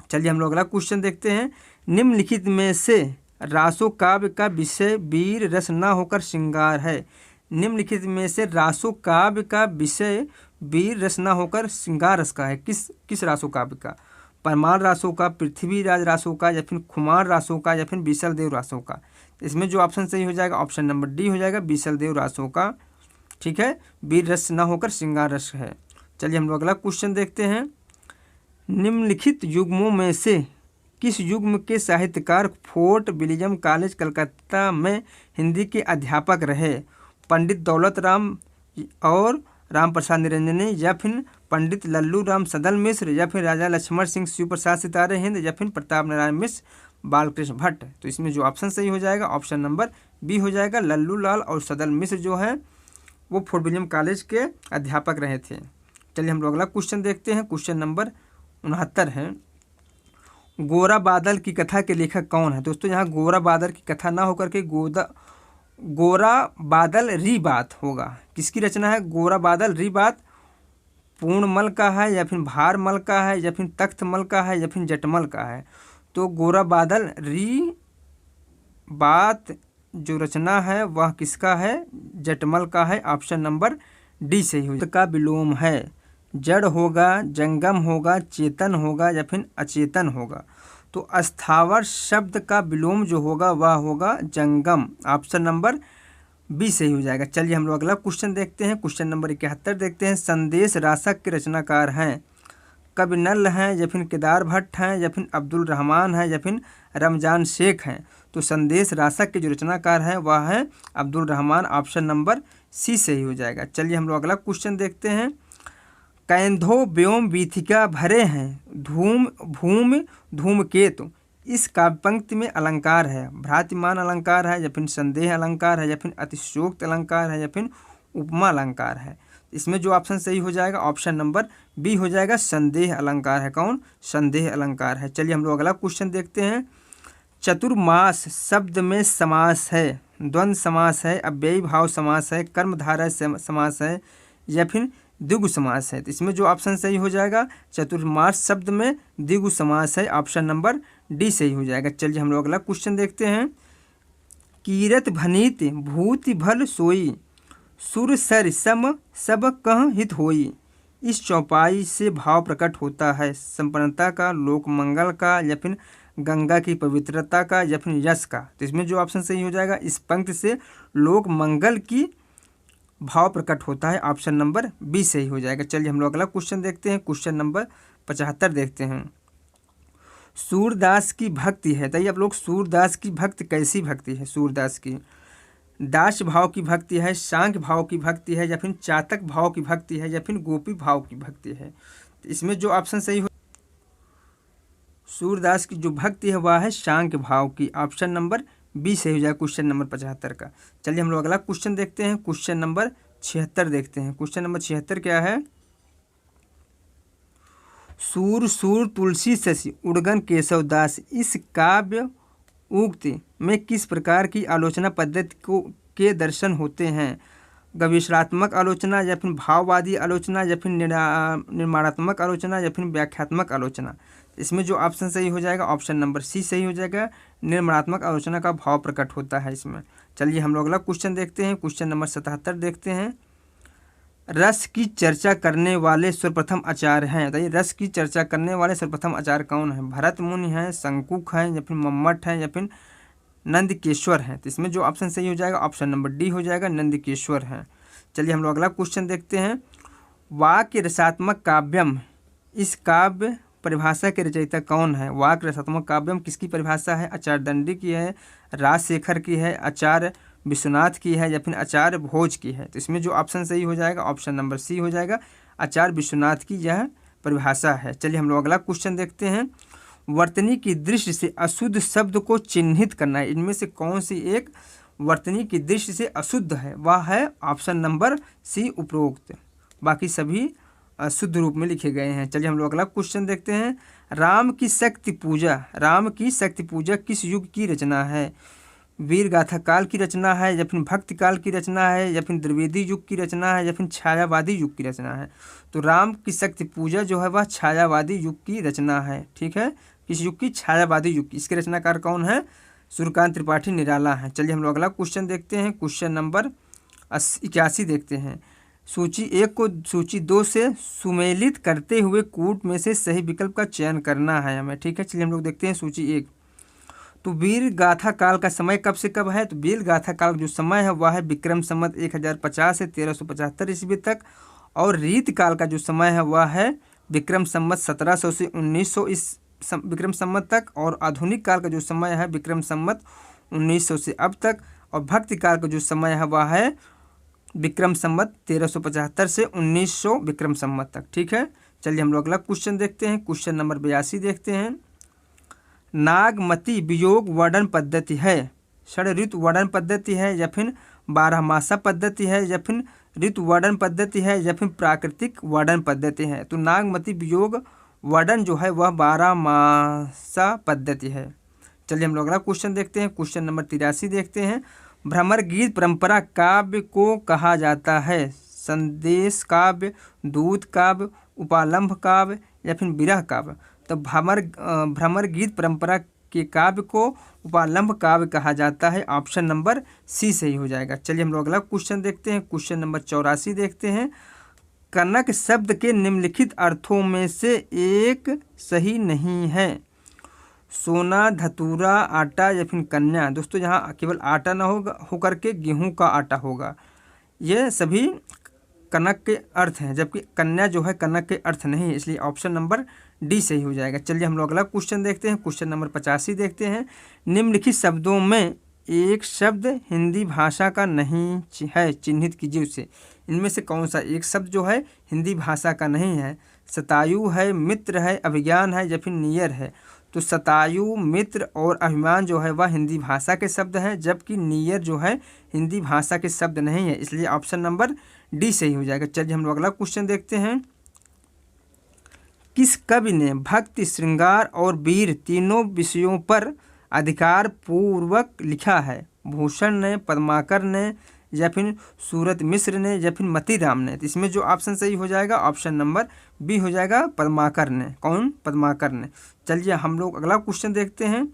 चलिए हम लोग अगला क्वेश्चन देखते हैं। निम्नलिखित में से रासो काव्य का विषय वीर रस न होकर श्रृंगार है। निम्नलिखित में से रासो काव्य का विषय वीर रस न होकर श्रृंगार रस का है। किस रासो काव्य का? परमार रासो का, पृथ्वीराज रासो का, या फिर खुमार रासो का, या फिर बीसल देव रासो का? इसमें जो ऑप्शन सही हो जाएगा, ऑप्शन नंबर डी हो जाएगा, बीसल देव रासो का। ठीक है, वीर रस न होकर श्रृंगार रस है। चलिए हम लोग अगला क्वेश्चन देखते हैं। निम्नलिखित युग्मों में से किस युग्म के साहित्यकार फोर्ट विलियम कॉलेज कलकत्ता में हिंदी के अध्यापक रहे? पंडित दौलत राम और राम प्रसाद निरंजनी, या फिर पंडित लल्लू राम सदल मिश्र, या फिर राजा लक्ष्मण सिंह शिव प्रसाद सितारे हिंद, या फिर प्रताप नारायण मिश्र बालकृष्ण भट्ट? तो इसमें जो ऑप्शन सही हो जाएगा, ऑप्शन नंबर बी हो जाएगा। लल्लू लाल और सदल मिश्र जो है वो फोर्ट विलियम कॉलेज के अध्यापक रहे थे। चलिए हम लोग अगला क्वेश्चन देखते हैं। क्वेश्चन नंबर 69 है। गोरा बादल की कथा के लेखक कौन है? दोस्तों यहाँ गोरा बादल की कथा ना होकर के गोरा बादल री बात होगा। किसकी रचना है? गोरा बादल री बात पूर्णमल का है, या फिर भारमल का है, या फिर तख्तमल का है, या फिर जटमल का है? तो गोरा बादल री बात जो रचना है वह किसका है? जटमल का है। ऑप्शन नंबर डी सही हो का विलोम है। जड़ होगा, जंगम होगा, चेतन होगा, या फिर अचेतन होगा? तो अस्थावर शब्द का विलोम जो होगा वह होगा जंगम। ऑप्शन नंबर बी सही हो जाएगा। चलिए हम लोग अगला क्वेश्चन देखते हैं। क्वेश्चन नंबर 71 देखते हैं। संदेश रासक के रचनाकार हैं कवि नल्ल हैं, या फिर केदार भट्ट हैं, या फिर अब्दुल रहमान हैं, या फिर रमजान शेख हैं? तो संदेश रासक के जो रचनाकार हैं वह है Abdul Rahman. Option number C सही हो जाएगा। चलिए हम लोग अगला क्वेश्चन देखते हैं। कैंधो व्योम वीथिका भरे हैं धूम भूमि धूमकेतु, इस काव्य पंक्ति में अलंकार है भ्रातिमान अलंकार है, या फिर संदेह अलंकार है, या फिर अतिशयोक्त अलंकार है, या फिर उपमा अलंकार है? इसमें जो ऑप्शन सही हो जाएगा, ऑप्शन नंबर बी हो जाएगा, संदेह अलंकार है। कौन? संदेह अलंकार है। चलिए हम लोग अगला क्वेश्चन देखते हैं। चतुर्मास शब्द में समास है, द्वंद्व समास है, अव्ययी भाव समास है, कर्मधारय समास है, या फिर द्विगु समास है। तो इसमें जो ऑप्शन सही हो जाएगा चतुर्मास शब्द में द्विगु समास है, ऑप्शन नंबर डी सही हो जाएगा। चलिए हम लोग अगला क्वेश्चन देखते हैं। कीरत भनीत भूति भल सोई, सुर सर सम सब कह हित होई। इस चौपाई से भाव प्रकट होता है संपन्नता का, लोक मंगल का, या फिर गंगा की पवित्रता का, या फिर यश का। तो इसमें जो ऑप्शन सही हो जाएगा इस पंक्ति से लोक मंगल की भाव प्रकट होता है, ऑप्शन नंबर बी सही हो जाएगा। चलिए हम लोग अगला क्वेश्चन देखते हैं। क्वेश्चन नंबर 75 देखते हैं। सूरदास की भक्ति है, बताइए आप लोग सूरदास की भक्ति कैसी भक्ति है। सूरदास की दास भाव की भक्ति है, सांख्य भाव की भक्ति है, या फिर चातक भाव की भक्ति है, या फिर गोपी भाव की भक्ति है। तो इसमें जो ऑप्शन सही हो सूरदास की जो भक्ति है वह है सांख्य भाव की, ऑप्शन नंबर बी सही हो जाएगा क्वेश्चन नंबर 75 का। चलिए हम लोग अगला क्वेश्चन देखते हैं। क्वेश्चन नंबर 76 देखते हैं। क्वेश्चन नंबर 76 क्या है। सूर सूर तुलसी शशि उड़गन केशव दास, इस काव्य उक्ति में किस प्रकार की आलोचना पद्धति को के दर्शन होते हैं। गवेषणात्मक आलोचना, या फिर भाववादी आलोचना, या फिर निर्माणात्मक आलोचना, या फिर व्याख्यात्मक आलोचना। इसमें जो ऑप्शन सही हो जाएगा ऑप्शन नंबर सी सही हो जाएगा, निर्माणात्मक आलोचना का भाव प्रकट होता है इसमें। चलिए हम लोग अगला क्वेश्चन देखते हैं। क्वेश्चन नंबर 77 देखते हैं। रस की चर्चा करने वाले सर्वप्रथम आचार्य हैं, बताइए रस की चर्चा करने वाले सर्वप्रथम आचार्य कौन है। भरत मुनि हैं, शंकुक हैं, या फिर मम्मट हैं, या फिर नंदकेश्वर हैं। तो इसमें जो ऑप्शन सही हो जाएगा ऑप्शन नंबर डी हो जाएगा, नंदकेश्वर हैं। चलिए हम लोग अगला क्वेश्चन देखते हैं। वाक्य रसात्मक काव्यम, इस काव्य परिभाषा के रचयिता कौन है। वाक्य रसात्मक काव्यम किसकी परिभाषा है। आचार्य दंडी की है, राजशेखर की है, आचार्य विश्वनाथ की है, या फिर आचार्य भोज की है। तो इसमें जो ऑप्शन सही हो जाएगा ऑप्शन नंबर सी हो जाएगा, आचार्य विश्वनाथ की यह परिभाषा है। चलिए हम लोग अगला क्वेश्चन देखते हैं। वर्तनी की दृष्टि से अशुद्ध शब्द को चिन्हित करना है, इनमें से कौन सी एक वर्तनी की दृष्टि से अशुद्ध है, वह है ऑप्शन नंबर सी उपरोक्त, बाकी सभी शुद्ध रूप में लिखे गए हैं। चलिए हम लोग अगला क्वेश्चन देखते हैं। राम की शक्ति पूजा, राम की शक्ति पूजा किस युग की रचना है। वीर गाथा काल की रचना है, या फिर भक्ति काल की रचना है, या फिर द्विवेदी युग की रचना है, या फिर छायावादी युग की रचना है। तो राम की शक्ति पूजा जो है वह छायावादी युग की रचना है। ठीक है, किस युग की, छायावादी युग की। इसके रचनाकार कौन है, सूर्यकांत त्रिपाठी निराला है। चलिए हम लोग अगला क्वेश्चन देखते हैं। क्वेश्चन नंबर 81 देखते हैं। सूची 1 को सूची 2 से सुमेलित करते हुए कूट में से सही विकल्प का चयन करना है हमें। ठीक है, चलिए हम लोग देखते हैं सूची 1। तो वीर गाथा काल का समय कब से कब है। तो वीर गाथा काल जो समय है वह है विक्रम संवत 1050 से 1375 ईस्वी तक, और रीत काल का जो समय है वह है विक्रम संवत 1700 से 1900 इस विक्रम संवत तक, और आधुनिक काल का जो समय है विक्रम संवत 1900 से अब तक, और भक्ति काल का जो समय है वह है विक्रम संवत 1375 से 1900 विक्रम संवत तक। ठीक है, चलिए हम लोग अगला क्वेश्चन देखते हैं। क्वेश्चन नंबर 82 देखते हैं। नागमती वियोग वर्णन पद्धति है, षड ऋतु वर्णन पद्धति है, या फिर 12 मासा पद्धति है, या फिर ऋतु वर्णन पद्धति है, या फिर प्राकृतिक वर्णन पद्धति है। तो नागमती वियोग वर्णन जो है वह 12 मासा पद्धति है। चलिए हम लोग अगला क्वेश्चन देखते हैं। क्वेश्चन नंबर 83 देखते हैं। भ्रमर गीत परंपरा काव्य को कहा जाता है। संदेश काव्य, दूत काव्य, उपालंभ काव्य, या फिर विरह काव्य। तो भ्रमर गीत परंपरा के काव्य को उपालंभ काव्य कहा जाता है, ऑप्शन नंबर सी सही हो जाएगा। चलिए हम लोग अगला क्वेश्चन देखते हैं। क्वेश्चन नंबर 84 देखते हैं। कनक शब्द के निम्नलिखित अर्थों में से एक सही नहीं है। सोना, धतूरा, आटा, या फिर कन्या। दोस्तों यहाँ केवल आटा ना होकर के गेहूं का आटा होगा, ये सभी कनक के अर्थ हैं, जबकि कन्या जो है कनक के अर्थ नहीं है, इसलिए ऑप्शन नंबर डी सही हो जाएगा। चलिए हम लोग अगला क्वेश्चन देखते हैं। क्वेश्चन नंबर 85 देखते हैं। निम्नलिखित शब्दों में एक शब्द हिंदी भाषा का नहीं है, चिन्हित कीजिए उसे। इनमें से कौन सा एक शब्द जो है हिंदी भाषा का नहीं है। शतायु है, मित्र है, अभिज्ञान है, या फिर नियर है। तो शतायु, मित्र और अभिमान जो है वह हिंदी भाषा के शब्द हैं, जबकि नियर जो है हिंदी भाषा के शब्द नहीं है, इसलिए ऑप्शन नंबर डी सही हो जाएगा। चलिए हम लोग अगला क्वेश्चन देखते हैं। किस कवि ने भक्ति, श्रृंगार और वीर तीनों विषयों पर अधिकार पूर्वक लिखा है। भूषण ने, पद्माकर ने, या फिर सूरत मिश्र ने या फिर मतीराम ने। तो इसमें जो ऑप्शन सही हो जाएगा ऑप्शन नंबर बी हो जाएगा, पद्माकर ने। कौन? पद्माकर ने। चलिए हम लोग अगला क्वेश्चन देखते हैं।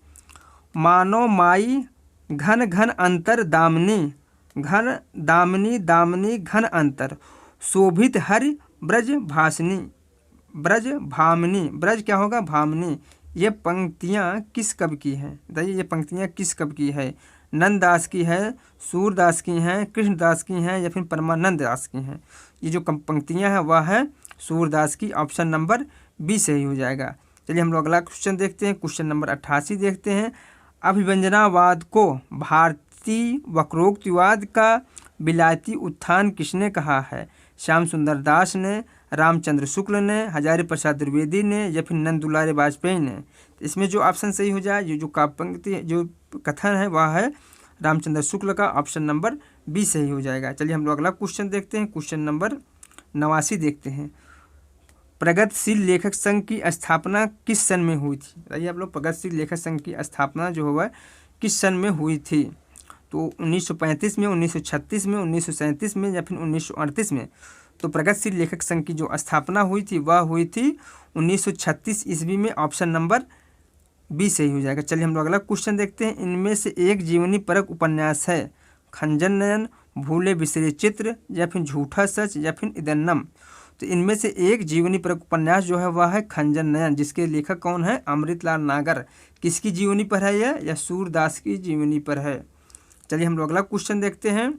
मानो माई घन घन अंतर दामिनी, घन दामिनी दामिनी घन अंतर, शोभित हरि ब्रज भाषिनी, ब्रज भामिनी, ब्रज क्या होगा? भामिनी। ये पंक्तियाँ किस कवि की हैं? बताइए ये पंक्तियाँ किस कवि की है? नंददास की है, सूरदास की हैं, कृष्णदास की हैं या फिर परमानंद दास की हैं? ये जो पंक्तियाँ हैं वह है सूरदास की। ऑप्शन नंबर बी सही हो जाएगा। चलिए हम लोग अगला क्वेश्चन देखते हैं। क्वेश्चन नंबर 88 देखते हैं। अभिव्यंजनावाद को भारतीय वक्रोक्तिवाद का विलायती उत्थान किसने कहा है? श्याम सुंदर दास ने, रामचंद्र शुक्ल ने, हजारी प्रसाद द्विवेदी ने या फिर नंद दुलारे वाजपेयी ने? इसमें जो ऑप्शन सही हो जाए, ये जो पंक्ति जो कथन है वह है रामचंद्र शुक्ल का। ऑप्शन नंबर बी सही हो जाएगा। चलिए हम लोग अगला क्वेश्चन देखते हैं। क्वेश्चन नंबर 89 देखते हैं। प्रगतिशील लेखक संघ की स्थापना किस सन में हुई थी? बताइए आप लोग, प्रगतिशील लेखक संघ की स्थापना जो हुआ किस सन में हुई थी? तो 1935 में, 1936 में, 1937 में या फिर 1938 में? तो प्रगतिशील लेखक संघ की जो स्थापना हुई थी वह हुई थी 1936 ईस्वी में। ऑप्शन नंबर बी सही हो जाएगा। चलिए हम लोग अगला क्वेश्चन देखते हैं। इनमें से एक जीवनी परक उपन्यास है। खंजन नयन, भूले बिसरे चित्र या फिर झूठा सच या फिर इदन्नम? तो इनमें से एक जीवनी परक उपन्यास जो है वह है खंजन नयन, जिसके लेखक कौन है? अमृतलाल नागर। किसकी जीवनी पर है यह? या सूरदास की जीवनी पर है। चलिए हम लोग अगला क्वेश्चन देखते हैं।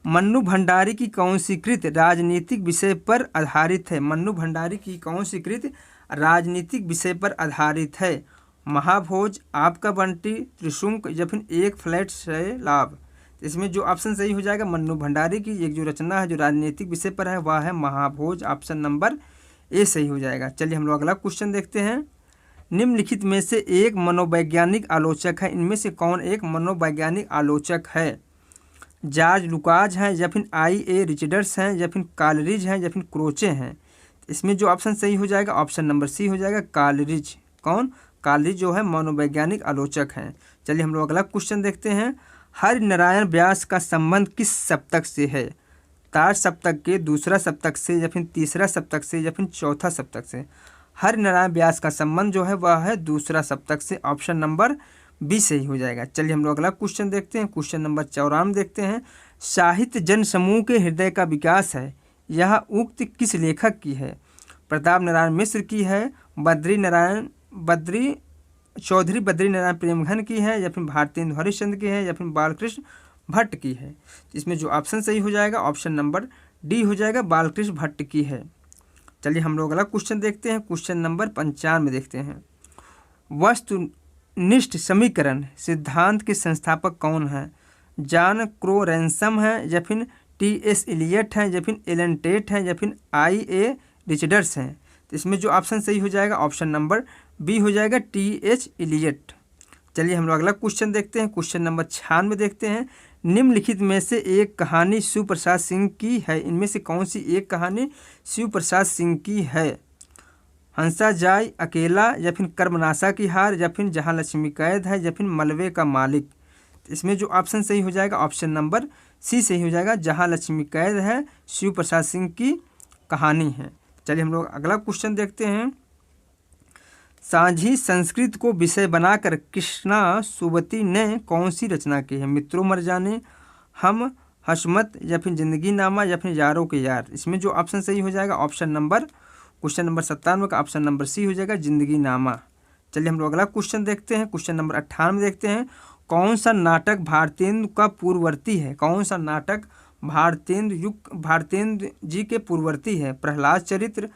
मन्नू भंडारी की कौन सी कृत राजनीतिक विषय पर आधारित है? मन्नू भंडारी की कौन सी कृत राजनीतिक विषय पर आधारित है? महाभोज, आपका बंटी, त्रिशुंक या फिर एक फ्लैट से लाभ? इसमें जो ऑप्शन सही हो जाएगा, मन्नू भंडारी की एक जो रचना है जो राजनीतिक विषय पर है वह है महाभोज। ऑप्शन नंबर ए सही हो जाएगा। चलिए हम लोग अगला क्वेश्चन देखते हैं। निम्नलिखित में से एक मनोवैज्ञानिक आलोचक है। इनमें से कौन एक मनोवैज्ञानिक आलोचक है? जॉर्ज लुकास हैं या फिर I.A. रिचर्ड्स हैं या फिर कालरिज हैं या फिर क्रोचे हैं? इसमें जो ऑप्शन सही हो जाएगा ऑप्शन नंबर सी हो जाएगा, कालरिज। कौन? कालरिज जो है मनोवैज्ञानिक आलोचक हैं। चलिए हम लोग अगला क्वेश्चन देखते हैं। हरिनारायण व्यास का संबंध किस सप्तक से है? तार सप्तक के दूसरा सप्तक से या फिर तीसरा सप्तक से या फिर चौथा सप्तक से? हरिनारायण व्यास का संबंध जो है वह है दूसरा सप्तक से। ऑप्शन नंबर बी सही हो जाएगा। चलिए हम लोग अगला क्वेश्चन देखते हैं। क्वेश्चन नंबर 54 देखते हैं। साहित्य जन समूह के हृदय का विकास है, यह उक्त किस लेखक की है? प्रताप नारायण मिश्र की है, चौधरी बद्री नारायण प्रेमघन की है या फिर भारतेंदु हरिश्चंद्र की है या फिर बालकृष्ण भट्ट की है? इसमें जो ऑप्शन सही हो जाएगा ऑप्शन नंबर डी हो जाएगा, बालकृष्ण भट्ट की है। चलिए हम लोग अगला क्वेश्चन देखते हैं। क्वेश्चन नंबर 95 देखते हैं। वस्तुनिष्ठ समीकरण सिद्धांत के संस्थापक कौन है? जॉन क्रो रैनसम है या फिर T.S. इलियट है या फिर एलन टेट है या फिर I.A. रिचर्ड्स हैं? तो इसमें जो ऑप्शन सही हो जाएगा ऑप्शन नंबर बी हो जाएगा, T.H. इलियट। चलिए हम लोग अगला क्वेश्चन देखते हैं। क्वेश्चन नंबर 96 देखते हैं। निम्नलिखित में से एक कहानी शिव प्रसाद सिंह की है। इनमें से कौन सी एक कहानी शिव प्रसाद सिंह की है? हंसा जाए अकेला या फिर कर्मनाशा की हार या फिर जहाँ लक्ष्मी कैद है या फिर मलबे का मालिक? इसमें जो ऑप्शन सही हो जाएगा ऑप्शन नंबर सी सही हो जाएगा, जहाँ लक्ष्मी कैद है शिव प्रसाद सिंह की कहानी है। चलिए हम लोग अगला क्वेश्चन देखते हैं। सांझी संस्कृत को विषय बनाकर कृष्णा सुवती ने कौन सी रचना की है? मित्रों मर जाने, हम हशमत या फिर जिंदगी नामा या फिर यारों के यार? इसमें जो ऑप्शन सही हो जाएगा ऑप्शन नंबर क्वेश्चन नंबर 97 का ऑप्शन नंबर सी हो जाएगा, जिंदगी नामा। चलिए हम लोग अगला क्वेश्चन देखते हैं। क्वेश्चन नंबर 98 देखते हैं। कौन सा नाटक भारतेंदु का पूर्ववर्ती है? कौन सा नाटक भारतेंदु जी के पूर्ववर्ती है? प्रहलाद चरित्र,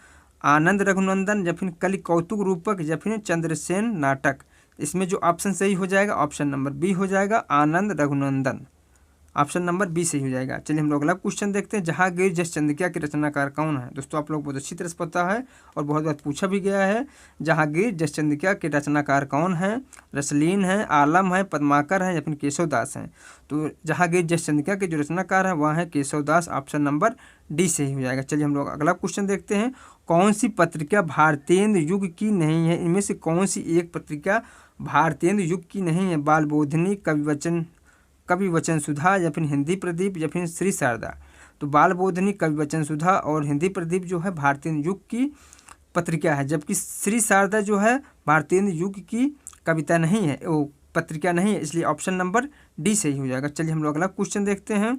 आनंद रघुनंदन या फिर कलि कौतुक रूपक या फिर चंद्रसेन नाटक? इसमें जो ऑप्शन सही हो जाएगा ऑप्शन नंबर बी हो जाएगा, आनंद रघुनंदन। ऑप्शन नंबर बी सही हो जाएगा। चलिए हम लोग अगला क्वेश्चन देखते हैं। जहांगीर जसचंद्रिका के रचनाकार कौन है? दोस्तों आप लोग बहुत अच्छी तरह से पता है और बहुत बार पूछा भी गया है। जहांगीर जसचंद्रिका के रचनाकार कौन है? रसलीन है, आलम है, पद्माकर है या फिर केशवदास हैं? तो जहांगीर जसचंद्रिका के जो रचनाकार है वह है केशवदास। ऑप्शन नंबर डी सही हो जाएगा। चलिए हम लोग अगला क्वेश्चन देखते हैं। कौन सी पत्रिका भारतेंदु युग की नहीं है? इनमें से कौन सी एक पत्रिका भारतेंदु युग की नहीं है? बालबोधिनी, कविवचन, कवि वचन सुधा या फिर हिंदी प्रदीप या फिर श्री शारदा। तो बाल बोधनी, कवि वचन सुधा और हिंदी प्रदीप जो है भारतीय युग की पत्रिका है, जबकि श्री शारदा जो है भारतीय युग की कविता नहीं है, वो पत्रिका नहीं है, इसलिए ऑप्शन नंबर डी सही हो जाएगा। चलिए हम लोग अगला क्वेश्चन देखते हैं।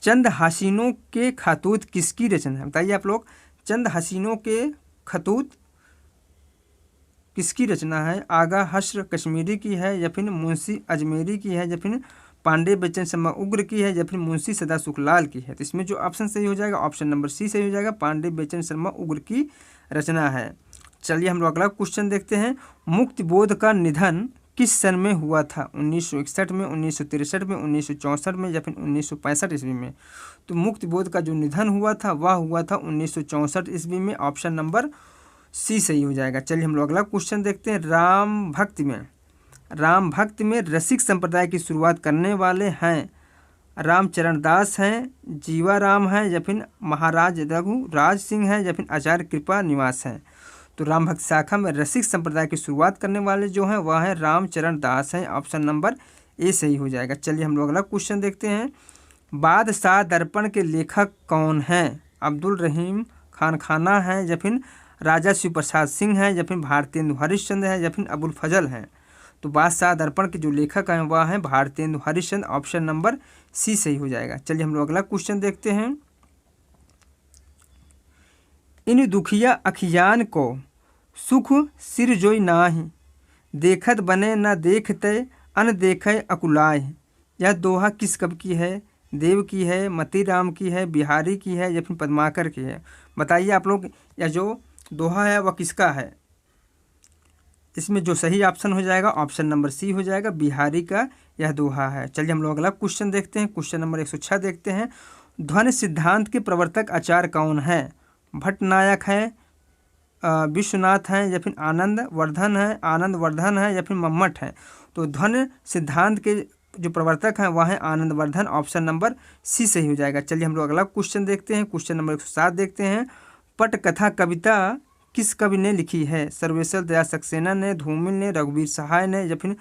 चंद हसीनों के खतूत किसकी रचना है? बताइए आप लोग, चंद हसीनों के खतूत किसकी रचना है? आगा हश्र कश्मीरी की है या फिर मुंशी अजमेरी की है या फिर पांडे बेचन शर्मा उग्र की है या फिर मुंशी सदा सुखलाल की है? तो इसमें जो ऑप्शन सही हो जाएगा ऑप्शन नंबर सी सही हो जाएगा, पांडे बेचन शर्मा उग्र की रचना है। चलिए हम लोग अगला क्वेश्चन देखते हैं। मुक्तिबोध का निधन किस सन में हुआ था? 1961 में, 1963 में, 1964 में या फिर 1965 ईस्वी में? तो मुक्तिबोध का जो निधन हुआ था वह हुआ था 1964 ईस्वी में, ऑप्शन नंबर सी सही हो जाएगा। चलिए हम लोग अगला क्वेश्चन देखते हैं। राम भक्त में रसिक संप्रदाय की शुरुआत करने वाले हैं रामचरण दास हैं, जीवाराम हैं या फिर महाराज रघुराज सिंह हैं या फिर आचार्य कृपा निवास हैं? तो राम भक्त शाखा में रसिक संप्रदाय की शुरुआत करने वाले जो हैं वह है रामचरण दास हैं, ऑप्शन नंबर ए सही हो जाएगा। चलिए हम लोग अगला क्वेश्चन देखते हैं। बादशाह दर्पण के लेखक कौन हैं? अब्दुल रहीम खान खाना है या फिर राजा शिव प्रसाद सिंह हैं या फिर भारतेंदु हरिश्चंद्र हैं या फिर अबुल फजल हैं? तो बादशाह दर्पण के जो लेखक हैं वह हैं Bharatendu Harishchandra, option number C सही हो जाएगा। चलिए हम लोग अगला क्वेश्चन देखते हैं। इन दुखिया अखियान को सुख सिर जोई नाही, देखत बने न देखते अन देखे अकुलाय। यह दोहा किस कवि की है? देव की है, मतीराम की है, बिहारी की है या फिर पद्माकर की है? बताइए आप लोग, यह जो दोहा है वह किसका है? इसमें जो सही ऑप्शन हो जाएगा ऑप्शन नंबर सी हो जाएगा, बिहारी का यह दोहा है। चलिए हम लोग अगला क्वेश्चन देखते हैं। क्वेश्चन नंबर 106 देखते हैं। ध्वनि सिद्धांत के प्रवर्तक आचार्य कौन है? भट्टनायक है, विश्वनाथ हैं या फिर आनंद वर्धन है या फिर मम्मट है? तो ध्वनि सिद्धांत के जो प्रवर्तक हैं वह है Anand Vardhan, option number C सही हो जाएगा। चलिए हम लोग अगला क्वेश्चन देखते हैं। क्वेश्चन नंबर 107 देखते हैं। पटकथा कविता किस कवि ने लिखी है? सर्वेश्वर दयाल सक्सेना ने, धूमिल ने, रघुवीर सहाय ने या फिर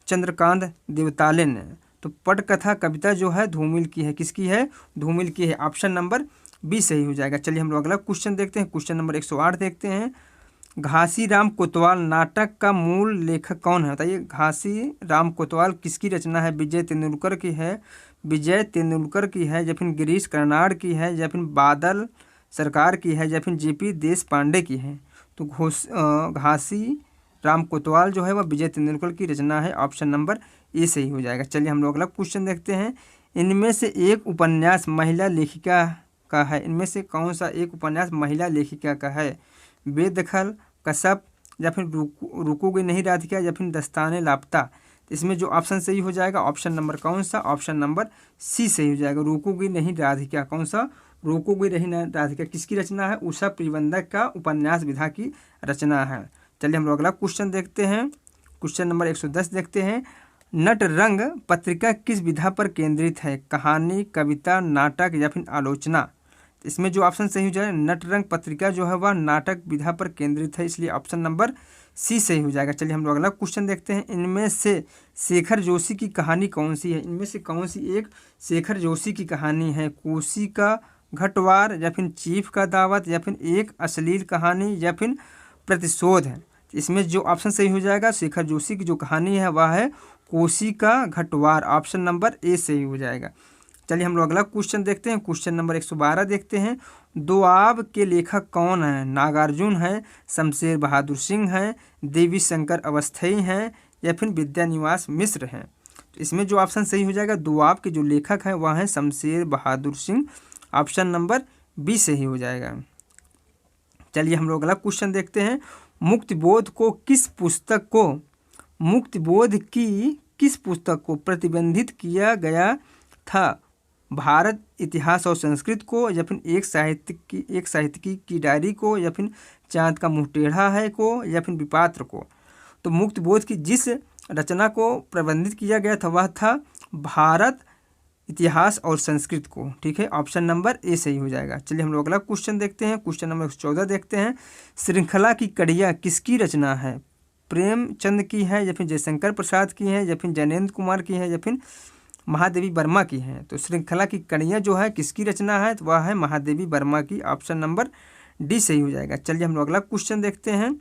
चंद्रकांत देवताले ने? तो पटकथा कविता जो है धूमिल की है। किसकी है? धूमिल की है, ऑप्शन नंबर बी सही हो जाएगा। चलिए हम लोग अगला क्वेश्चन देखते हैं। क्वेश्चन नंबर 108 देखते हैं। घासीराम कोतवाल नाटक का मूल लेखक कौन है? बताइए, घासीराम कोतवाल किसकी रचना है? विजय तेंदुलकर की है या फिर गिरीश कर्नाड की है या फिर बादल सरकार की है या फिर जेपी देश पांडे की है? तो घासी राम कोतवाल जो है वह विजय तेंदुलकर की रचना है, ऑप्शन नंबर ए सही हो जाएगा। चलिए हम लोग अगला क्वेश्चन देखते हैं। इनमें से एक उपन्यास महिला लेखिका का है। इनमें से कौन सा एक उपन्यास महिला लेखिका का है? बेदखल, कसब या फिर रुकोगे नहीं राधिका या फिर दस्ताने लापता? इसमें जो ऑप्शन सही हो जाएगा ऑप्शन नंबर कौन सा? ऑप्शन नंबर सी सही हो जाएगा, रुकोगे नहीं राधिका। कौन सा? रुकोगे नहीं राधिका किसकी रचना है? उषा प्रतिबंधक का उपन्यास विधा की रचना है। चलिए हम लोग अगला क्वेश्चन देखते हैं। क्वेश्चन नंबर 110 देखते हैं। नट रंग पत्रिका किस विधा पर केंद्रित है? कहानी, कविता, नाटक या फिर आलोचना? इसमें जो ऑप्शन सही हो जाए, नट रंग पत्रिका जो है वह नाटक विधा पर केंद्रित है, इसलिए ऑप्शन नंबर सी सही हो जाएगा। चलिए हम लोग अगला क्वेश्चन देखते हैं। इनमें से शेखर जोशी की कहानी कौन सी है? इनमें से कौन सी एक शेखर जोशी की कहानी है? कोसी का घटवार या फिर चीफ का दावत या फिर एक अश्लील कहानी या फिर प्रतिशोध है? इसमें जो ऑप्शन सही हो जाएगा, शेखर जोशी की जो कहानी है वह है कोसी का घटवार, ऑप्शन नंबर ए सही हो जाएगा। चलिए हम लोग अगला क्वेश्चन देखते हैं। क्वेश्चन नंबर 112 देखते हैं। दोआब के लेखक कौन हैं? नागार्जुन हैं, शमशेर बहादुर सिंह हैं, देवी शंकर अवस्थी हैं या फिर विद्यानिवास मिश्र हैं? तो इसमें जो ऑप्शन सही हो जाएगा, दोआब के जो लेखक हैं वह हैं Shamsher Bahadur Singh, option number B सही हो जाएगा। चलिए हम लोग अगला क्वेश्चन देखते हैं। मुक्तिबोध की किस पुस्तक को प्रतिबंधित किया गया था? भारत इतिहास और संस्कृत को या फिर एक साहित्यिकी की डायरी को या फिर चांद का मुँह टेढ़ा है को या फिर विपात्र को? तो मुक्तिबोध की जिस रचना को प्रतिबंधित किया गया था वह था भारत इतिहास और संस्कृत को, ठीक है, ऑप्शन नंबर ए सही हो जाएगा। चलिए हम लोग अगला क्वेश्चन देखते हैं। क्वेश्चन नंबर 14 देखते हैं। श्रृंखला की कड़ियाँ किसकी रचना है? प्रेमचंद की है या फिर जयशंकर प्रसाद की है या फिर जैनेन्द्र कुमार की है या फिर महादेवी वर्मा की है। तो श्रृंखला की कड़ियाँ जो है किसकी रचना है, तो वह है महादेवी वर्मा की। ऑप्शन नंबर डी सही हो जाएगा। चलिए हम लोग अगला क्वेश्चन देखते हैं।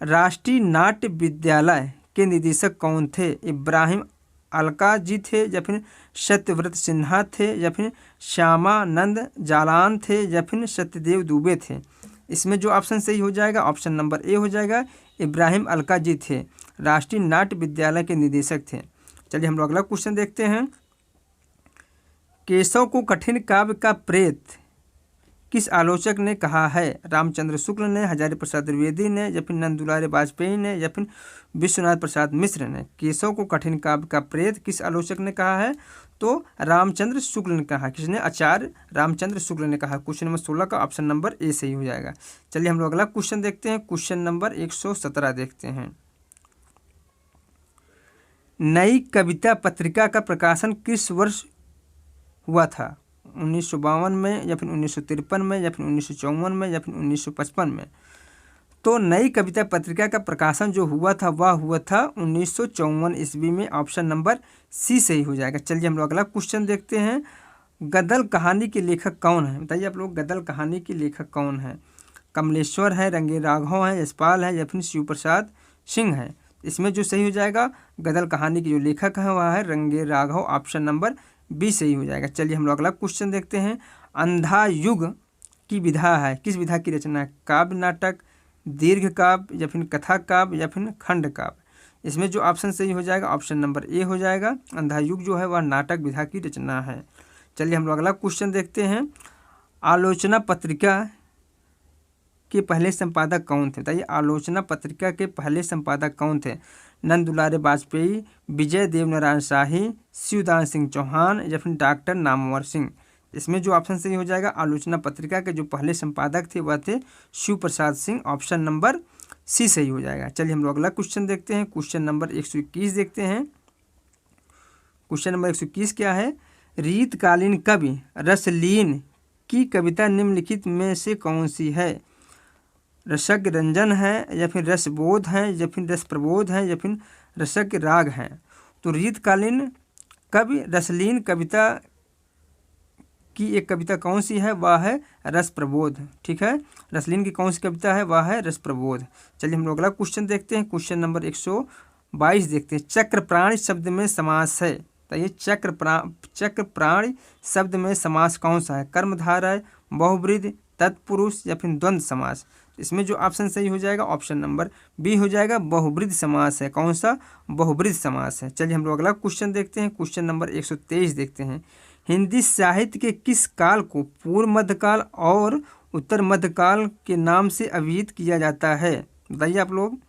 राष्ट्रीय नाट्य विद्यालय के निदेशक कौन थे? इब्राहिम अलका जी थे या फिर सत्यव्रत सिन्हा थे या फिर श्यामानंद जालान थे या फिर सत्यदेव दुबे थे? इसमें जो ऑप्शन सही हो जाएगा ऑप्शन नंबर ए हो जाएगा, इब्राहिम अलका जी थे, राष्ट्रीय नाट्य विद्यालय के निदेशक थे। चलिए हम लोग अगला क्वेश्चन देखते हैं। केशव को कठिन काव्य का प्रेत किस आलोचक ने कहा है? रामचंद्र शुक्ल ने, हजारी प्रसाद द्विवेदी ने या फिर नंद दुलारे वाजपेयी ने या फिर विश्वनाथ प्रसाद मिश्र ने? केशव को कठिन काव्य का प्रेत किस आलोचक ने कहा है? तो रामचंद्र शुक्ल ने कहा। किसने? आचार्य रामचंद्र शुक्ल ने कहा। क्वेश्चन नंबर 16 का ऑप्शन नंबर ए सही हो जाएगा। चलिए हम लोग अगला क्वेश्चन देखते हैं। क्वेश्चन नंबर 117 देखते हैं। नई कविता पत्रिका का प्रकाशन किस वर्ष हुआ था? 1952 में या फिर 1953 में या फिर 1954 में या फिर 1955 में? तो नई कविता पत्रिका का प्रकाशन जो हुआ था वह हुआ था 1954 ईस्वी में। ऑप्शन नंबर सी सही हो जाएगा। चलिए हम लोग अगला क्वेश्चन देखते हैं। गदल कहानी के लेखक कौन है? बताइए आप लोग, गदल कहानी के लेखक कौन है? कमलेश्वर है, रंगे राघव है, यशपाल है या फिर शिव प्रसाद सिंह है? इसमें जो सही हो जाएगा गदल कहानी के जो लेखक है वह है रंगे राघव। ऑप्शन नंबर बी सही हो जाएगा। चलिए हम लोग अगला क्वेश्चन देखते हैं। अंधा युग की विधा है, किस विधा की रचना है? काव्य, नाटक, दीर्घ काव्य या फिर कथा काव्य या फिर खंड काव्य? इसमें जो ऑप्शन सही हो जाएगा ऑप्शन नंबर ए हो जाएगा। अंधा युग जो है वह नाटक विधा की रचना है। चलिए हम लोग अगला क्वेश्चन देखते हैं। आलोचना पत्रिका के पहले संपादक कौन थे? बताइए, आलोचना पत्रिका के पहले संपादक कौन थे? नंद दुलारे वाजपेयी, विजय देवनारायण शाही, शिवदान सिंह चौहान या फिर डॉक्टर नामवर सिंह? इसमें जो ऑप्शन सही हो जाएगा आलोचना पत्रिका के जो पहले संपादक थे वह थे Shiv Prasad Singh. Option number C सही हो जाएगा। चलिए हम लोग अगला क्वेश्चन देखते हैं। क्वेश्चन नंबर 121 देखते हैं। क्वेश्चन नंबर 121 क्या है? रीतकालीन कवि रसलीन की कविता निम्नलिखित में से कौन सी है? रसक रंजन है या फिर रसबोध है या फिर रस प्रबोध है या फिर रसक राग है? तो रीतकालीन कवि रसलीन कविता की एक कविता कौन सी है? वह है रस प्रबोध। ठीक है, रसलीन की कौन सी कविता है? वह है रस प्रबोध। चलिए हम लोग अगला क्वेश्चन देखते हैं। क्वेश्चन नंबर 122 देखते हैं। चक्र प्राणी शब्द में समास है, तो ये चक्र प्राणी शब्द में समास कौन सा है? कर्मधारय, बहुब्रीहि, तत्पुरुष या फिर द्वंद्व समास? इसमें जो ऑप्शन सही हो जाएगा ऑप्शन नंबर बी हो जाएगा, बहुब्रीहि समास है। कौन सा? बहुब्रीहि समास है। चलिए हम लोग अगला क्वेश्चन देखते हैं। क्वेश्चन नंबर 123 देखते हैं। हिंदी साहित्य के किस काल को पूर्व मध्यकाल और उत्तर मध्यकाल के नाम से अभिहित किया जाता है? बताइए आप लोग।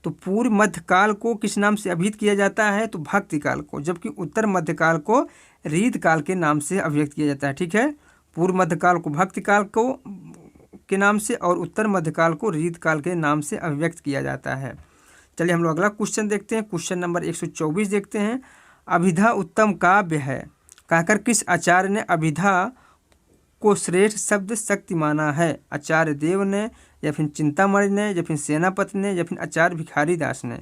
तो पूर्व मध्यकाल को किस नाम से अभिहित किया जाता है? तो भक्ति काल को, जबकि उत्तर मध्यकाल को रीत काल के नाम से अभिव्यक्त किया जाता है। ठीक है, पूर्व मध्यकाल को भक्ति काल को के नाम से और उत्तर मध्यकाल को रीत काल के नाम से अभिव्यक्त किया जाता है। चलिए हम लोग अगला क्वेश्चन देखते हैं। क्वेश्चन नंबर 124 देखते हैं। अभिधा उत्तम काव्य है कहकर किस आचार्य ने अभिधा को श्रेष्ठ शब्द शक्ति माना है? आचार्य देव ने या फिर चिंतामणि ने या फिर सेनापति ने या फिर आचार्य भिखारी दास ने?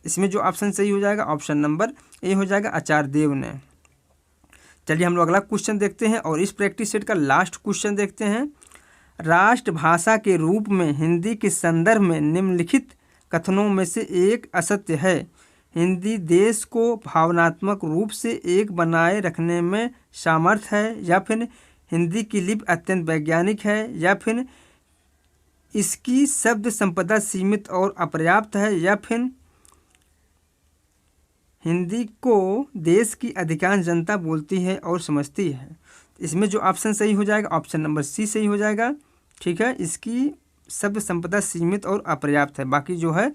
इसमें जो ऑप्शन सही हो जाएगा ऑप्शन नंबर ए हो जाएगा, आचार्य देव ने। चलिए हम लोग अगला क्वेश्चन देखते हैं और इस प्रैक्टिस सेट का लास्ट क्वेश्चन देखते हैं। राष्ट्रभाषा के रूप में हिंदी के संदर्भ में निम्नलिखित कथनों में से एक असत्य है। हिंदी देश को भावनात्मक रूप से एक बनाए रखने में सामर्थ है, या फिर हिंदी की लिपि अत्यंत वैज्ञानिक है, या फिर इसकी शब्द संपदा सीमित और अपर्याप्त है, या फिर हिंदी को देश की अधिकांश जनता बोलती है और समझती है। इसमें जो ऑप्शन सही हो जाएगा ऑप्शन नंबर सी सही हो जाएगा। ठीक है, इसकी शब्द संपदा सीमित और अपर्याप्त है, बाकी जो है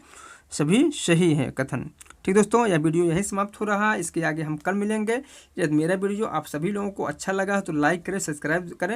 सभी सही है कथन। ठीक दोस्तों, यह वीडियो यहीं समाप्त हो रहा है। इसके आगे हम कल मिलेंगे। यदि मेरा वीडियो आप सभी लोगों को अच्छा लगा तो लाइक करें, सब्सक्राइब करें